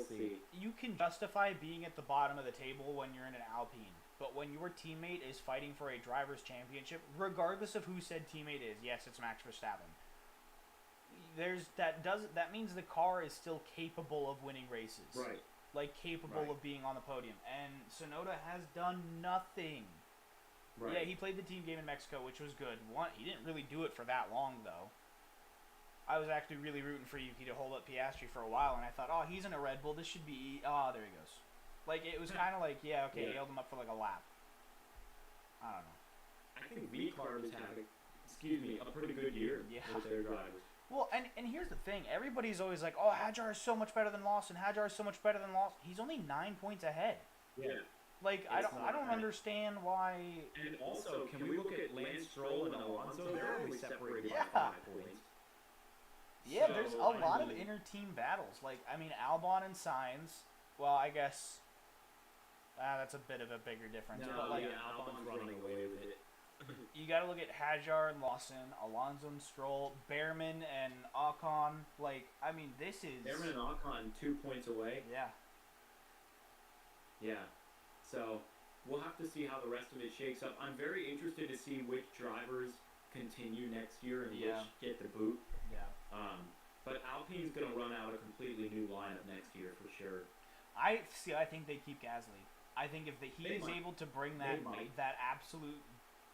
you can justify being at the bottom of the table when you're in an Alpine. But when your teammate is fighting for a driver's championship, regardless of who said teammate is, yes, it's Max Verstappen. That means the car is still capable of winning races. Right. Like capable of being on the podium. And Tsunoda has done nothing. Right. Yeah, he played the team game in Mexico, which was good. He didn't really do it for that long though. I was actually really rooting for Yuki to hold up Piastri for a while, and I thought, oh, he's in a Red Bull. This should be. Oh, there he goes. Like, it was kind of like, he held him up for like a lap. I don't know. I think V-Carb is having, a pretty good year with their drivers. Well, and here's the thing. Everybody's always like, oh, Hadjar is so much better than Lawson. Hadjar is so much better than Lawson. He's only 9 points ahead. Yeah. Like, I don't understand why. And also, can we look at Lance Stroll and Alonso? They're only separated by 5 points. Yeah, so, there's a lot of inter-team battles. Like, I mean, Albon and Sainz, well, I guess that's a bit of a bigger difference. No, but like, Albon's running away with it. You got to look at Hadjar and Lawson, Alonso and Stroll, Behrman and Ocon. Like, I mean, this is... Behrman and Ocon 2 points away. Yeah. Yeah. So, we'll have to see how the rest of it shakes up. I'm very interested to see which drivers continue next year and which get the boot. Yeah. But Alpine's going to run out a completely new lineup next year for sure. I think they keep Gasly. I think if he is able to bring that absolute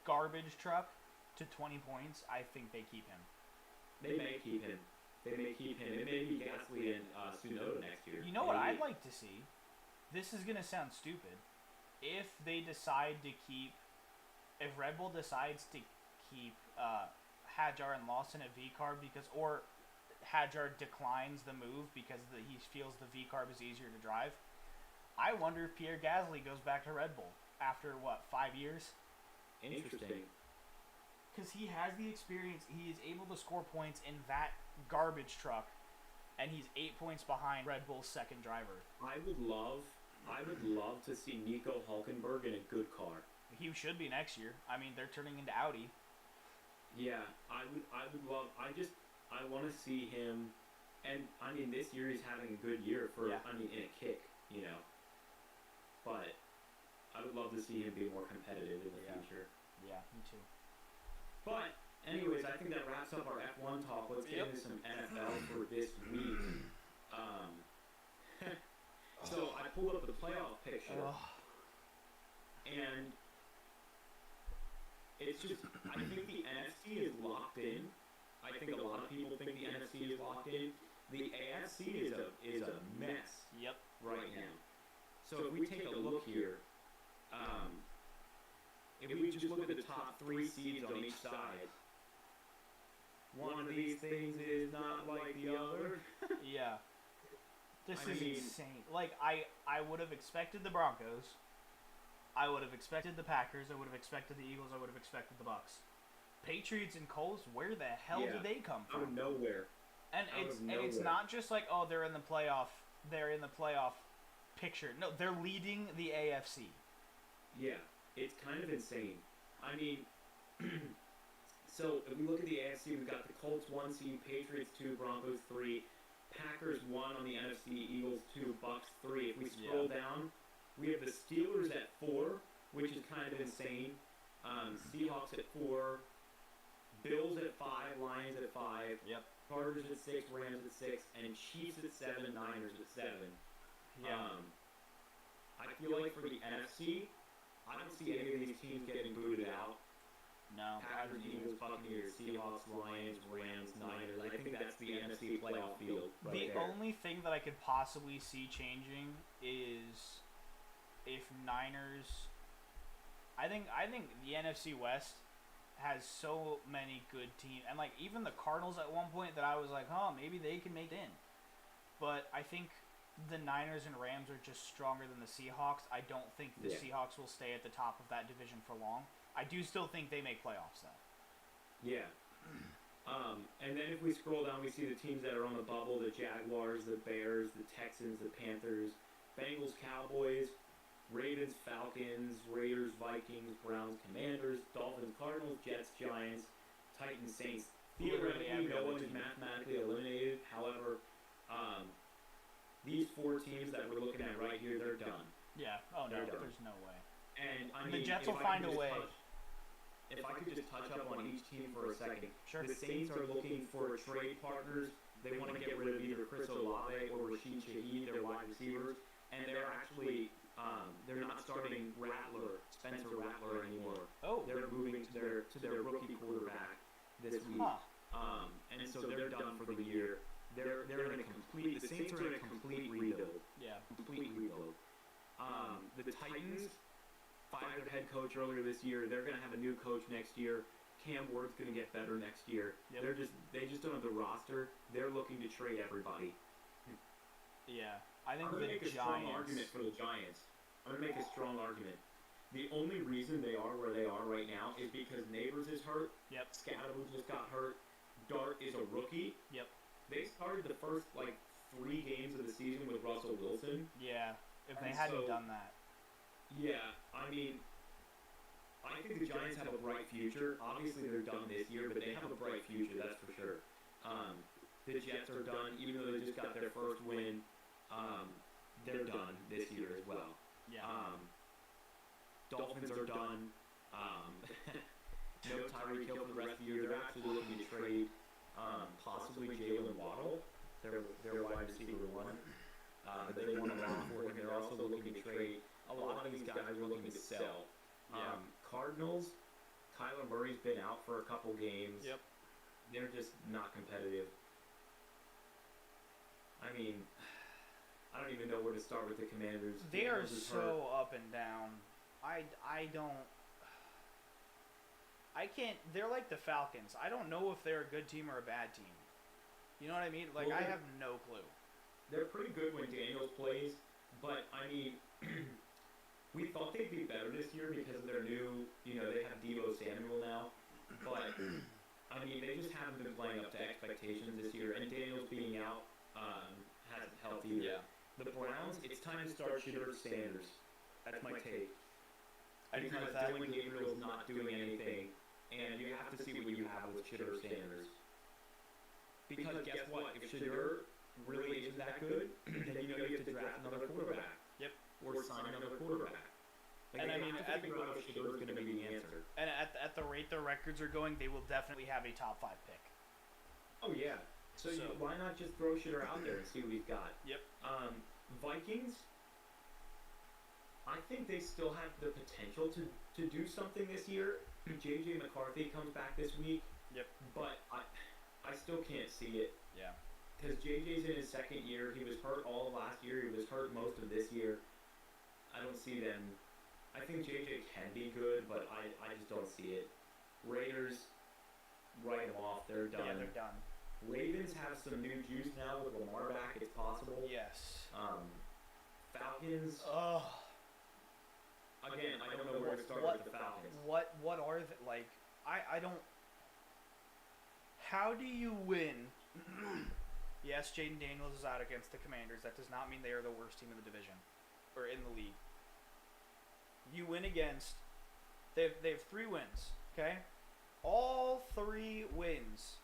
garbage truck to 20 points, I think they keep him. They may keep him. It may be Gasly and Tsunoda next year. You know what I'd like to see? This is going to sound stupid. If Red Bull decides to keep Hadjar and Lawson at V-Carb or Hadjar declines the move because he feels the V-Carb is easier to drive, I wonder if Pierre Gasly goes back to Red Bull after, 5 years? Interesting. Because he has the experience. He is able to score points in that garbage truck, and he's 8 points behind Red Bull's second driver. I would love to see Nico Hülkenberg in a good car. He should be next year. I mean, they're turning into Audi. Yeah, I would love. I want to see him, and I mean, this year he's having a good year in a kick, But I would love to see him be more competitive in the future. Yeah, me too. But anyways, I think that wraps up our F1 talk. Let's get into some NFL for this week. So I pulled up the playoff picture, and it's just, I think the NFC is locked in. I think a lot of people think the NFC is locked in. The AFC is a mess right now. So if we take a look here, if we just look at the top 3 seeds on each side, one of these things is not like the other. This is insane. Like, I would have expected the Broncos I would have expected the Packers. I would have expected the Eagles. I would have expected the Bucks. Patriots and Colts, where the hell did they come from? Out of nowhere. And it's not just like, oh, they're in the playoff picture. No, they're leading the AFC. Yeah, it's kind of insane. I mean, so if we look at the AFC, we've got the Colts 1 seed, Patriots 2, Broncos 3, Packers 1 on the NFC, Eagles 2, Bucks 3. If we scroll down, we have the Steelers at 4, which is kind of insane. Seahawks at 4, Bills at 5, Lions at 5. Yep. Chargers at 6, Rams at 6, and Chiefs at 7, Niners at 7. Yeah. I feel like for the NFC, I don't see any of these teams getting booted out. No. Packers, Eagles, Buccaneers, Seahawks, Lions, Rams, Niners. I think that's the NFC playoff field right there. Only thing that I could possibly see changing is if Niners. I think the NFC West has so many good teams, and like even the Cardinals at one point that I was like, maybe they can make it in. But I think the Niners and Rams are just stronger than the Seahawks. I don't think the Seahawks will stay at the top of that division for long. I do still think they make playoffs though. Yeah. And then if we scroll down, we see the teams that are on the bubble: the Jaguars, the Bears, the Texans, the Panthers, Bengals, Cowboys, Ravens, Falcons, Raiders, Vikings, Browns, Commanders, Dolphins, Cardinals, Jets, Giants, Titans, Saints. Theoretically, no one is mathematically eliminated. However, these 4 teams that we're looking at right here, they're done. Yeah. Oh, no. There's no way. And I mean, the Jets will find a way. If I could just touch up on each team for a second. Sure. The Saints are looking for trade partners. They want to get rid of either Chris Olave or Rashid Shaheed, their wide receivers. And they're actually, they're not starting Spencer Rattler anymore. Oh. They're moving to their rookie quarterback this week. And so they're done for the year. The Saints are in a complete rebuild. Yeah. Complete rebuild. The Titans fired their head coach earlier this year. They're going to have a new coach next year. Cam Ward's going to get better next year. Yep. They just don't have the roster. They're looking to trade everybody. Yeah. I think I'm going to make a strong argument for the Giants. I'm going to make a strong argument. The only reason they are where they are right now is because Neighbors is hurt. Yep. Scatterable just got hurt. Dart is a rookie. Yep. They started the first 3 games of the season with Russell Wilson. Yeah. If they hadn't done that. Yeah, I mean, I think the Giants have a bright future. Obviously, they're done this year, but they have a bright future, that's for sure. The Jets are done, even though they just got their first win. They're done this year as well. Yeah. Dolphins are done. No Tyreek Hill for the rest of the year. They're actually looking to trade possibly Jalen Waddle, their wide receiver 1. They want to run for him. They're also looking to trade. A lot of these guys are looking to sell. Cardinals, Kyler Murray's been out for a couple games. Yep. They're just not competitive. I mean, I don't even know where to start with the Commanders. They are so up and down. I can't. They're like the Falcons. I don't know if they're a good team or a bad team. You know what I mean? I have no clue. They're pretty good when Daniels plays, but I mean, we thought they'd be better this year because of their new, they have Deebo Samuel now, but I mean, they just haven't been playing up to expectations this year, and Daniels being out hasn't helped either. Yeah. The Browns, it's time to start Shedeur Sanders. That's my take. I agree because with that. Dylan Gabriel's not doing anything, and you have to see what you have with Shedeur Sanders. Because guess what? If Shedeur really isn't that good, then you have to draft another quarterback. Yep. Or sign another quarterback. And I mean, I think Shedeur is going to be the answer. And at the rate their records are going, they will definitely have a top 5 pick. Oh yeah. So why not just throw Shedeur out there and see what he's got? Yep. Vikings, I think they still have the potential to do something this year. J.J. McCarthy comes back this week. Yep. But I still can't see it. Yeah. Because JJ's in his second year. He was hurt all of last year. He was hurt most of this year. I don't see them. I think JJ can be good, but I just don't see it. Raiders, write them off. They're done. Yeah, they're done. Ravens have some new juice now with Lamar back. It's possible. Yes. Falcons. Oh. again, I don't know where to start with the Falcons. What are the, like? I don't. How do you win? Yes, Jaden Daniels is out against the Commanders. That does not mean they are the worst team in the division or in the league. You win against. They have 3 wins. Okay, all 3 wins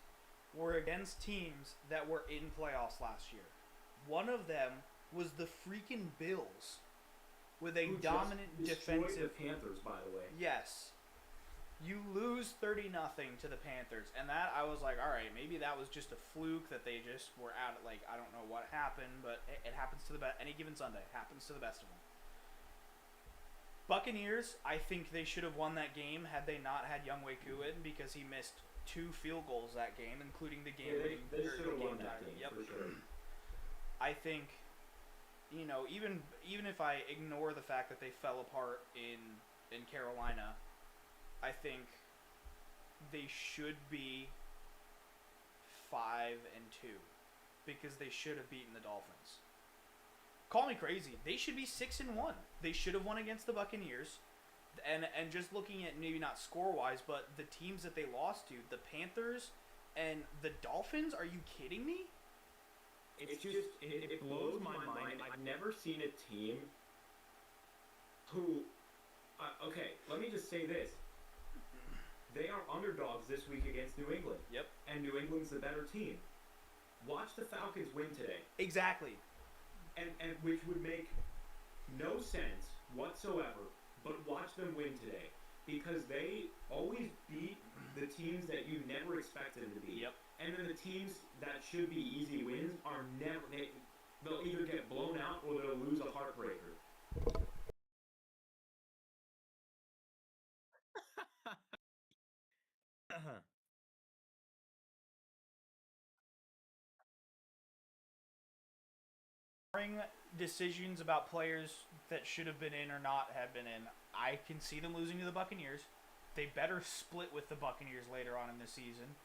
were against teams that were in playoffs last year. One of them was the freaking Bills, with a dominant defensive. The Panthers, by the way. Yes. You lose 30-0 to the Panthers, and that I was like, all right, maybe that was just a fluke that they just were out. Like, I don't know what happened, but it happens to the best. Any given Sunday, it happens to the best of them. Buccaneers, I think they should have won that game had they not had Younghoe Koo in, because he missed 2 field goals that game, including the game. They should have won that game, for sure. I think, even if I ignore the fact that they fell apart in Carolina, I think they should be 5-2 because they should have beaten the Dolphins. Call me crazy. They should be 6-1. They should have won against the Buccaneers. And just looking at maybe not score-wise, but the teams that they lost to, the Panthers and the Dolphins, are you kidding me? It's just, it blows my mind. I've never seen a team who, okay, let me just say this. They are underdogs this week against New England. Yep. And New England's the better team. Watch the Falcons win today. Exactly. And which would make no sense whatsoever, but watch them win today. Because they always beat the teams that you never expected them to beat. Yep. And then the teams that should be easy wins are never, they'll either get blown out or they'll lose a heartbreaker. Decisions about players that should have been in or not have been in. I can see them losing to the Buccaneers. They better split with the Buccaneers later on in the season.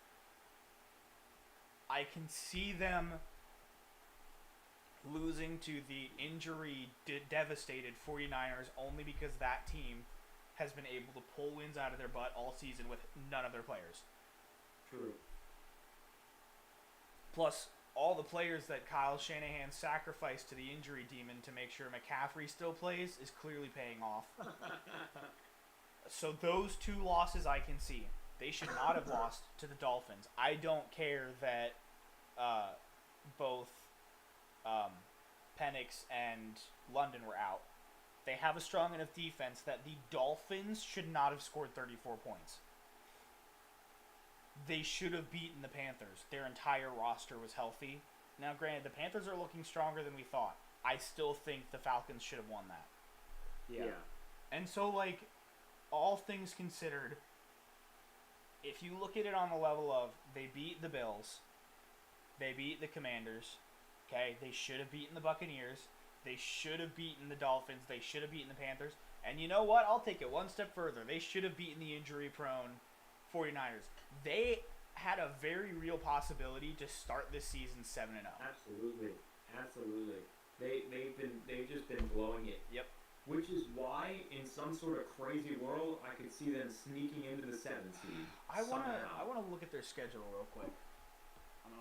I can see them losing to the injury-devastated 49ers only because that team has been able to pull wins out of their butt all season with none of their players. True. Plus, all the players that Kyle Shanahan sacrificed to the injury demon to make sure McCaffrey still plays is clearly paying off. So those 2 losses I can see. They should not have lost to the Dolphins. I don't care that both Penix and London were out. They have a strong enough defense that the Dolphins should not have scored 34 points. They should have beaten the Panthers. Their entire roster was healthy. Now, granted, the Panthers are looking stronger than we thought. I still think the Falcons should have won that. Yeah. And so, like, all things considered, if you look at it on the level of they beat the Bills, they beat the Commanders, okay, they should have beaten the Buccaneers, they should have beaten the Dolphins, they should have beaten the Panthers, and you know what? I'll take it one step further. They should have beaten the injury-prone 49ers. They had a very real possibility to start this season 7-0. Absolutely. They've just been blowing it. Yep. Which is why, in some sort of crazy world, I could see them sneaking into the 7th seed. I wanna look at their schedule real quick.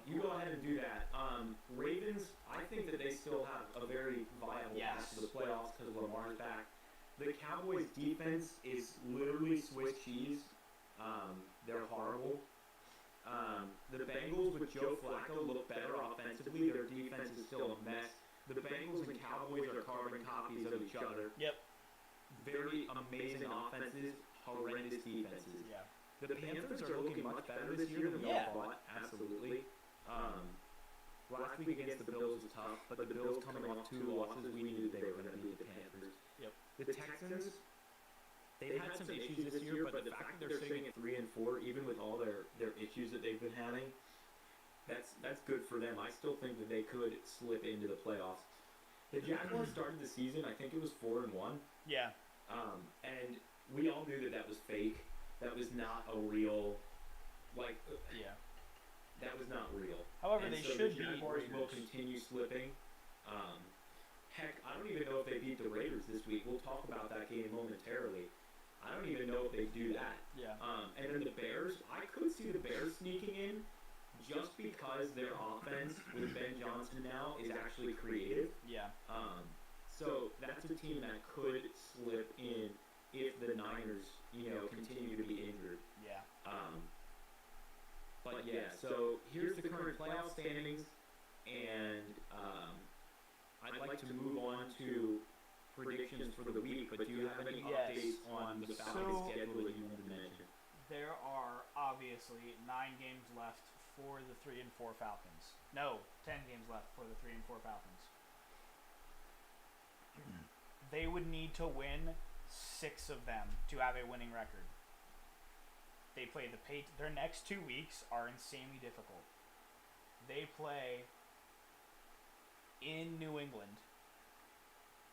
You go ahead and do that. Ravens, I think that they still have a very viable path to the playoffs because Lamar's back. The Cowboys' defense is literally Swiss cheese. They're horrible. The Bengals with Joe Flacco look better offensively. Their defense is still a mess. The Bengals and Cowboys are carbon copies of each other. Yep. Very amazing offenses, horrendous defenses. Yeah. The Panthers are looking much better this year than we all thought. Absolutely. Last week against the Bills was tough, but the Bills coming off 2 losses, we knew they were going to beat the Panthers. Yep. The Texans, they've had some issues this year, but the fact that they're sitting at 3-4, even with all their issues that they've been having, that's good for them. I still think that they could slip into the playoffs. The Jaguars started the season, I think it was 4-1. Yeah. And we all knew that was fake. That was not a real, yeah. That was not real. However, and they so should the Jaguars beat will continue slipping. Heck, I don't even know if they beat the Raiders this week. We'll talk about that game momentarily. to move on to predictions for the week, but do you have any updates on the Falcons schedule that you wanted to mention? There are obviously 9 games left for the 3 and 4 Falcons. No, 10 games left for the 3 and 4 Falcons. They would need to win 6 of them to have a winning record. They play their next 2 weeks are insanely difficult. They play in New England,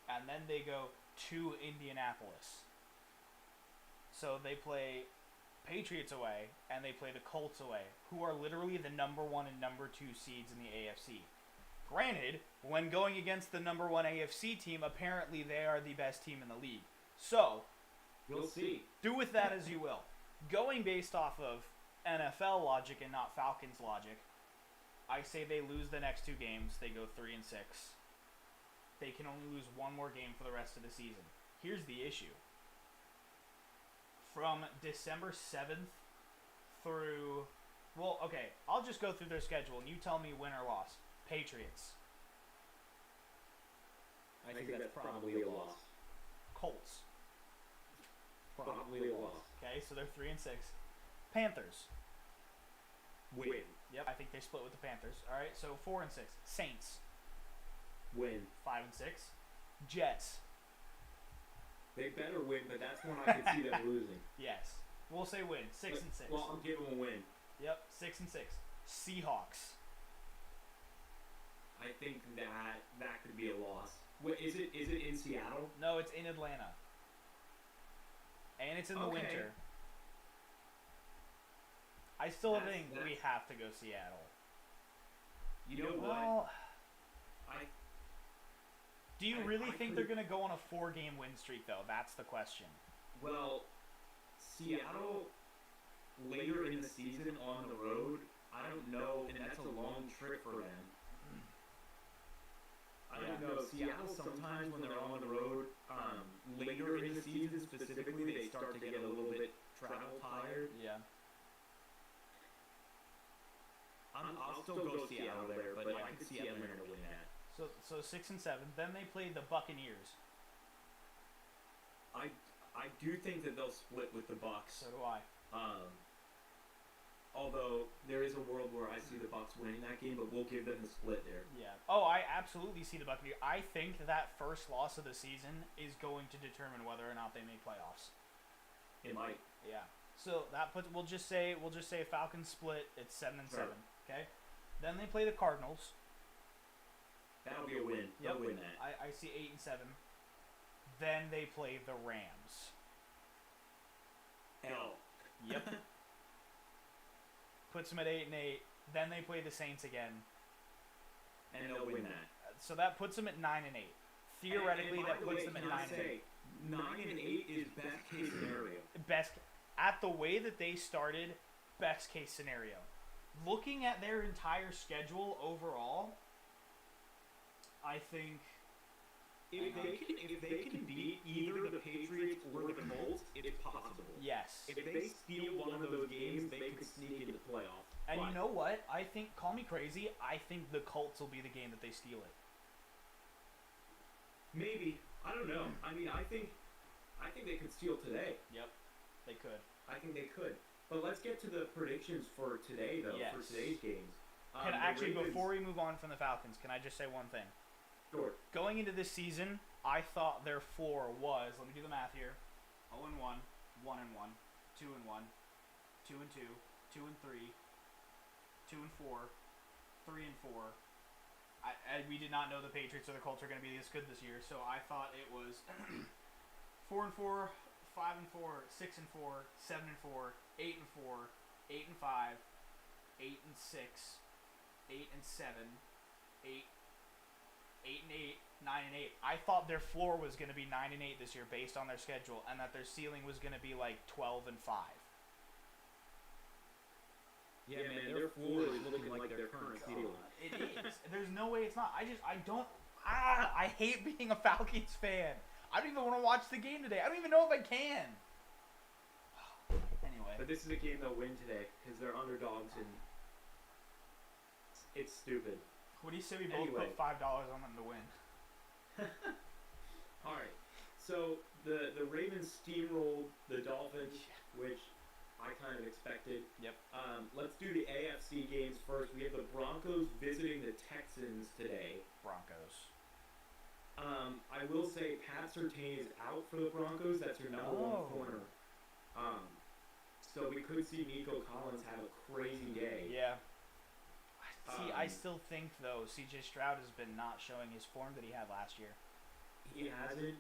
and then they go to Indianapolis. So they play Patriots away, and they play the Colts away, who are literally the number 1 and number 2 seeds in the AFC. Granted, when going against the number 1 AFC team, apparently they are the best team in the league. So, we'll see. Do with that as you will. Going based off of NFL logic and not Falcons logic, I say they lose the next 2 games. They go 3 and 6. They can only lose 1 more game for the rest of the season. Here's the issue. From December 7th through... Well, okay, I'll just go through their schedule, and you tell me win or loss. Patriots. I think that's probably a loss. Colts. Probably a loss. Okay, so they're 3 and 6. Panthers. Win. Yep, I think they split with the Panthers. All right, so 4 and 6. Saints. Win. 5 and 6. Jets. They better win, but that's one I could see them losing. Yes, we'll say win. 6 and 6. Well, I'll give them a win. Yep, 6 and 6. Seahawks. I think that could be a loss. Wait, is it in Seattle? No, it's in Atlanta. And it's in the winter. I still think we have to go Seattle. You know what? Do you really think they're going to go on a 4-game win streak, though? That's the question. Well, Seattle, later in the season on the road, I don't know, and that's a long trip for them. I don't know. Seattle, sometimes when they're on the road, later in the season specifically, they start to get a little bit travel tired. Yeah. I'll still go Seattle there, but I could see Atlanta win that. So 6 and 7. Then they play the Buccaneers. I do think that they'll split with the Bucs. So do I. Although there is a world where I see the Bucs winning that game, but we'll give them the split there. Yeah. Oh, I absolutely see the Buccaneers. I think that first loss of the season is going to determine whether or not they make playoffs. It might. Yeah. So that puts. We'll just say Falcons split. It's 7 and 7. Okay. Then they play the Cardinals. That'll be a win. Yep. They'll win that. I see 8 and 7. Then they play the Rams. Hell. Yep. Puts them at 8 and 8. Then they play the Saints again. And they'll win that. So that puts them at 9 and 8. Theoretically, that puts them at 9 and 8. 9 and 8 is best case scenario. At the way that they started, best case scenario. Looking at their entire schedule overall, I think if they can beat either the Patriots or the Colts, it's possible. Yes. If they steal one of those games, they could sneak into the playoffs. And you know what? I think, call me crazy, I think the Colts will be the game that they steal it. Maybe. I don't know. I mean, I think they could steal today. Yep. They could. I think they could. But let's get to the predictions for today, though, for today's games. Before we move on from the Falcons, can I just say one thing? Sure. Going into this season, I thought their floor was, let me do the math here, 0 and 1, 1 and 1, 2 and 1, 2 and 2, 2 and 3, 2 and 4, 3 and 4. We did not know the Patriots or the Colts are going to be this good this year, so I thought it was 4 and 4, 5 and 4, 6 and 4, 7 and 4, 8 and 4, 8 and 5, 8 and 6, 8 and 7, 8 and 8, 9 and 8. I thought their floor was going to be 9 and 8 this year based on their schedule, and that their ceiling was going to be like 12 and 5. Yeah, man, their floor is looking like their current ceiling. It is. There's no way it's not. I hate being a Falcons fan. I don't even want to watch the game today. I don't even know if I can. Anyway. But this is a game they'll win today because they're underdogs and it's stupid. What do you say we both put $5 on them to win? steamrolled the Dolphins, which I kind of expected. Yep. Let's do the AFC games first. We have the Broncos visiting the Texans today. Broncos. I will say Pat Surtain is out for the Broncos. That's your number one corner. So we could see Nico Collins have a crazy day. Yeah. See, I still think, though, C.J. Stroud has been not showing his form that he had last year. He hasn't.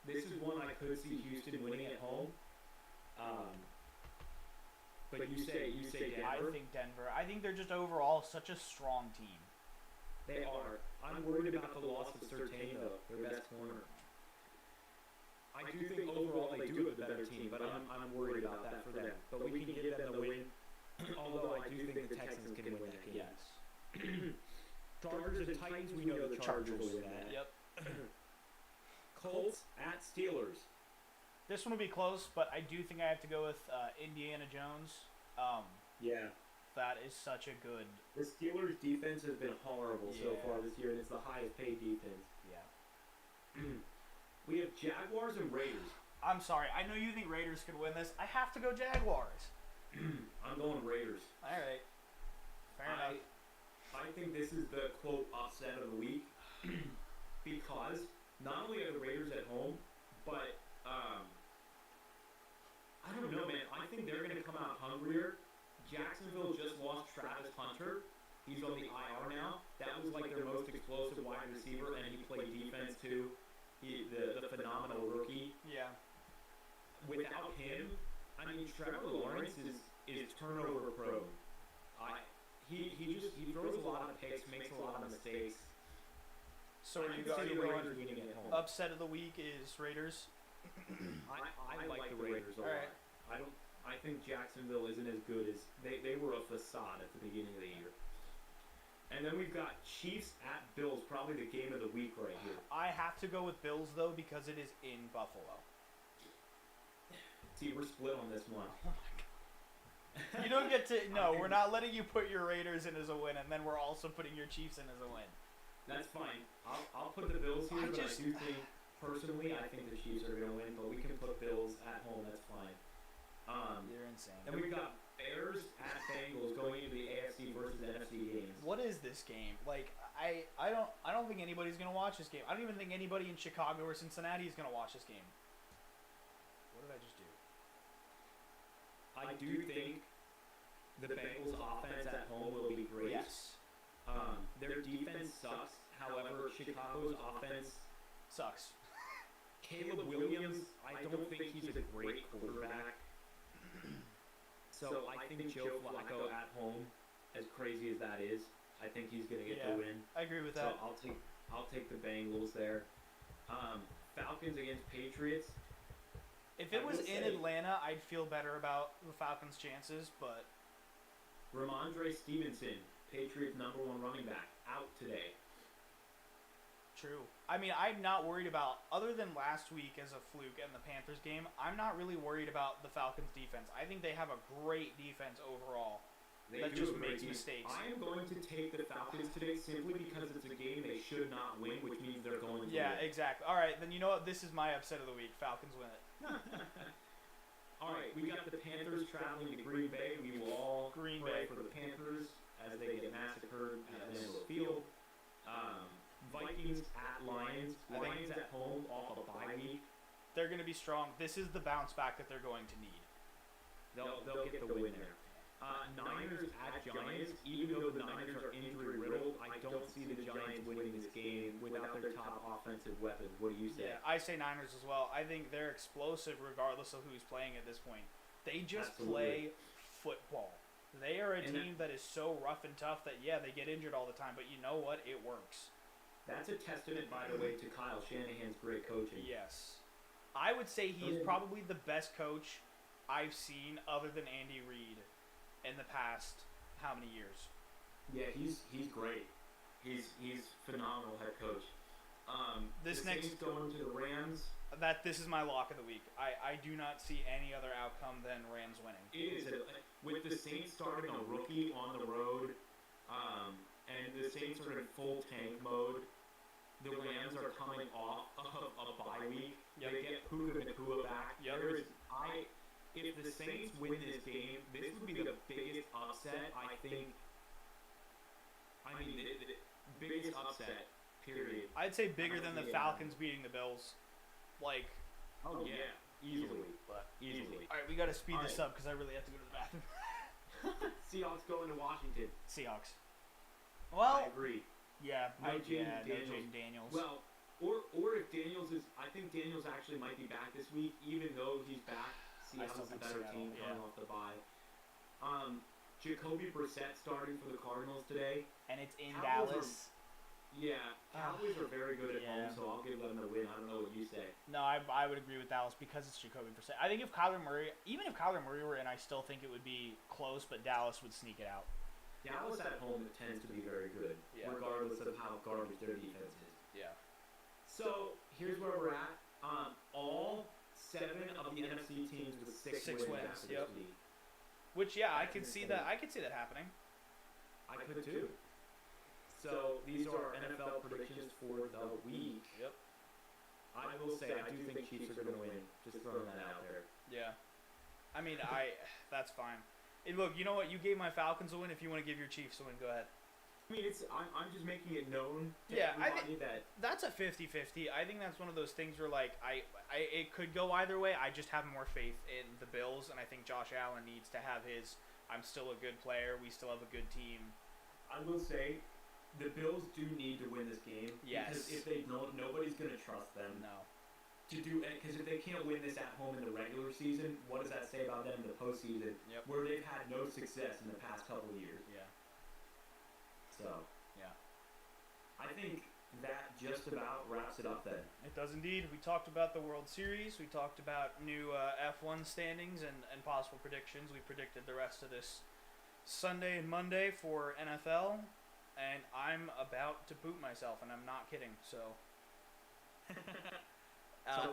This is one I could see Houston winning at home. But you say Denver? I think Denver. I think they're just overall such a strong team. They are. I'm worried about the loss of Surtain, though, their best corner. I do think overall they do have the better team, but I'm worried about that for them. But we can give them the win, although I do think the Texans can win that game. Yes. Chargers and Titans, we know the Chargers will win that. Yep. Colts at Steelers. This one will be close, but I do think I have to go with Indiana Jones. Yeah. That is such a good... The Steelers' defense has been horrible so far this year, and it's the highest paid defense. Yeah. We have Jaguars and Raiders. I'm sorry. I know you think Raiders could win this. I have to go Jaguars. I'm going Raiders. All right. Fair enough. I think this is the, quote, upset of the week because not only are the Raiders at home, but I don't know, man. I think they're going to come out hungrier. Jacksonville just lost Travis Hunter. He's on the IR now. That was like their most explosive wide receiver, and he played defense too. The phenomenal rookie. Yeah. Without him, I mean, Trevor Lawrence is turnover prone. He throws a lot of picks, makes a lot of mistakes. So are you going upset of the week is Raiders? I like the Raiders a lot. Right. I think Jacksonville isn't as good as they were a facade at the beginning of the year. And then we've got Chiefs at Bills, probably the game of the week right here. I have to go with Bills though because it is in Buffalo. See, we're split on this one. Oh my god. You don't get to we're not letting you put your Raiders in as a win and then we're also putting your Chiefs in as a win. That's fine. I'll put the Bills here, but I do think personally I think the Chiefs are gonna win, but we can put Bills at home, that's fine. You're insane. And we've got Bears at Bengals going into the AFC versus NFC games. What is this game? Like I don't think anybody's gonna watch this game. I don't even think anybody in Chicago or Cincinnati is gonna watch this game. What did I just do? I do think the Bengals offense at home will be great. Yes. Their defense sucks. However, Chicago's offense sucks. Caleb Williams, I don't think he's a great quarterback. So I think Joe Flacco at home, as crazy as that is, I think he's gonna get the win. I agree with that. So I'll take the Bengals there. Falcons against Patriots. If it was in Atlanta, I'd feel better about the Falcons' chances, but Ramondre Stevenson, Patriots' #1 running back, out today. True. I mean, I'm not worried about, other than last week as a fluke and the Panthers game, I'm not really worried about the Falcons' defense. I think they have a great defense overall. That just makes mistakes. I am going to take the Falcons today simply because it's a game they should not win, which means they're going to win. Yeah, exactly. All right, then you know what? This is my upset of the week. Falcons win it. All right, we got the Panthers traveling to Green Bay. We will all pray for the Panthers as they get massacred at LANDO Field. Vikings at Lions. Lions at home off a bye week. They're going to be strong. This is the bounce back that they're going to need. They'll get the win there. Niners at Giants. Even though the Niners are injury riddled, I don't see the Giants winning this game without their top offensive weapons. What do you say? Yeah, I say Niners as well. I think they're explosive regardless of who's playing at this point. They just play football. They are a team that is so rough and tough that, they get injured all the time. But you know what? It works. That's a testament, by the way, to Kyle Shanahan's great coaching. Yes. I would say he is probably the best coach I've seen other than Andy Reid in the past how many years? Yeah, he's great. He's phenomenal head coach. This Saints going to the Rams. This is my lock of the week. I do not see any other outcome than Rams winning. It is with the Saints starting a rookie on the road, and the Saints are in full tank mode. The Rams are coming off of a bye week. Yep. They get Puka Nacua back. Yep. If the Saints win this game, this would be the biggest upset, I think. I mean, the biggest upset, period. I'd say bigger than the Falcons beating the Bills. Like, oh yeah, easily. Easily. All right, we got to speed this up because I really have to go to the bathroom. Seahawks going to Washington. Seahawks. Well, I agree. Yeah, no Jaden Daniels. Daniels. Well, or if Daniels is, I think Daniels actually might be back this week, even though he's back. Seattle's a better team coming off the bye. Jacoby Brissett starting for the Cardinals today. And it's in Dallas. Cowboys are very good at home, so I'll give them the win. I don't know what you say. No, I would agree with Dallas because it's Jacoby Brissett. I think if Kyler Murray were in, I still think it would be close, but Dallas would sneak it out. Dallas at home tends to be very good, regardless of how garbage their defense is. Yeah. So here's where we're at. All 7 of the NFC teams with 6 wins after this week. Which I could see that. I could see that happening. I could too. So these are NFL predictions for the week. Yep. I will say I do think Chiefs are going to win. Just throwing that out there. Yeah. I mean, that's fine. And look, you know what? You gave my Falcons a win. If you want to give your Chiefs a win, go ahead. I mean, I'm just making it known to I everybody think that's a 50-50. I think that's one of those things where, like, it could go either way. I just have more faith in the Bills, and I think Josh Allen needs to have his, I'm still a good player, we still have a good team. I will say, the Bills do need to win this game. Yes. Because if they don't, nobody's going to trust them. No. Because if they can't win this at home in the regular season, what does that say about them in the postseason, where they've had no success in the past couple of years? Yeah. So, I think that just about wraps it up then. It does indeed. We talked about the World Series. We talked about new F1 standings and possible predictions. We predicted the rest of this Sunday and Monday for NFL, and I'm about to poop myself, and I'm not kidding. So,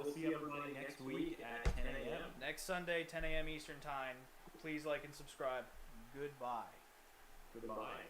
we'll see everybody next week at 10 a.m. Next Sunday, 10 a.m. Eastern Time. Please like and subscribe. Goodbye. Goodbye.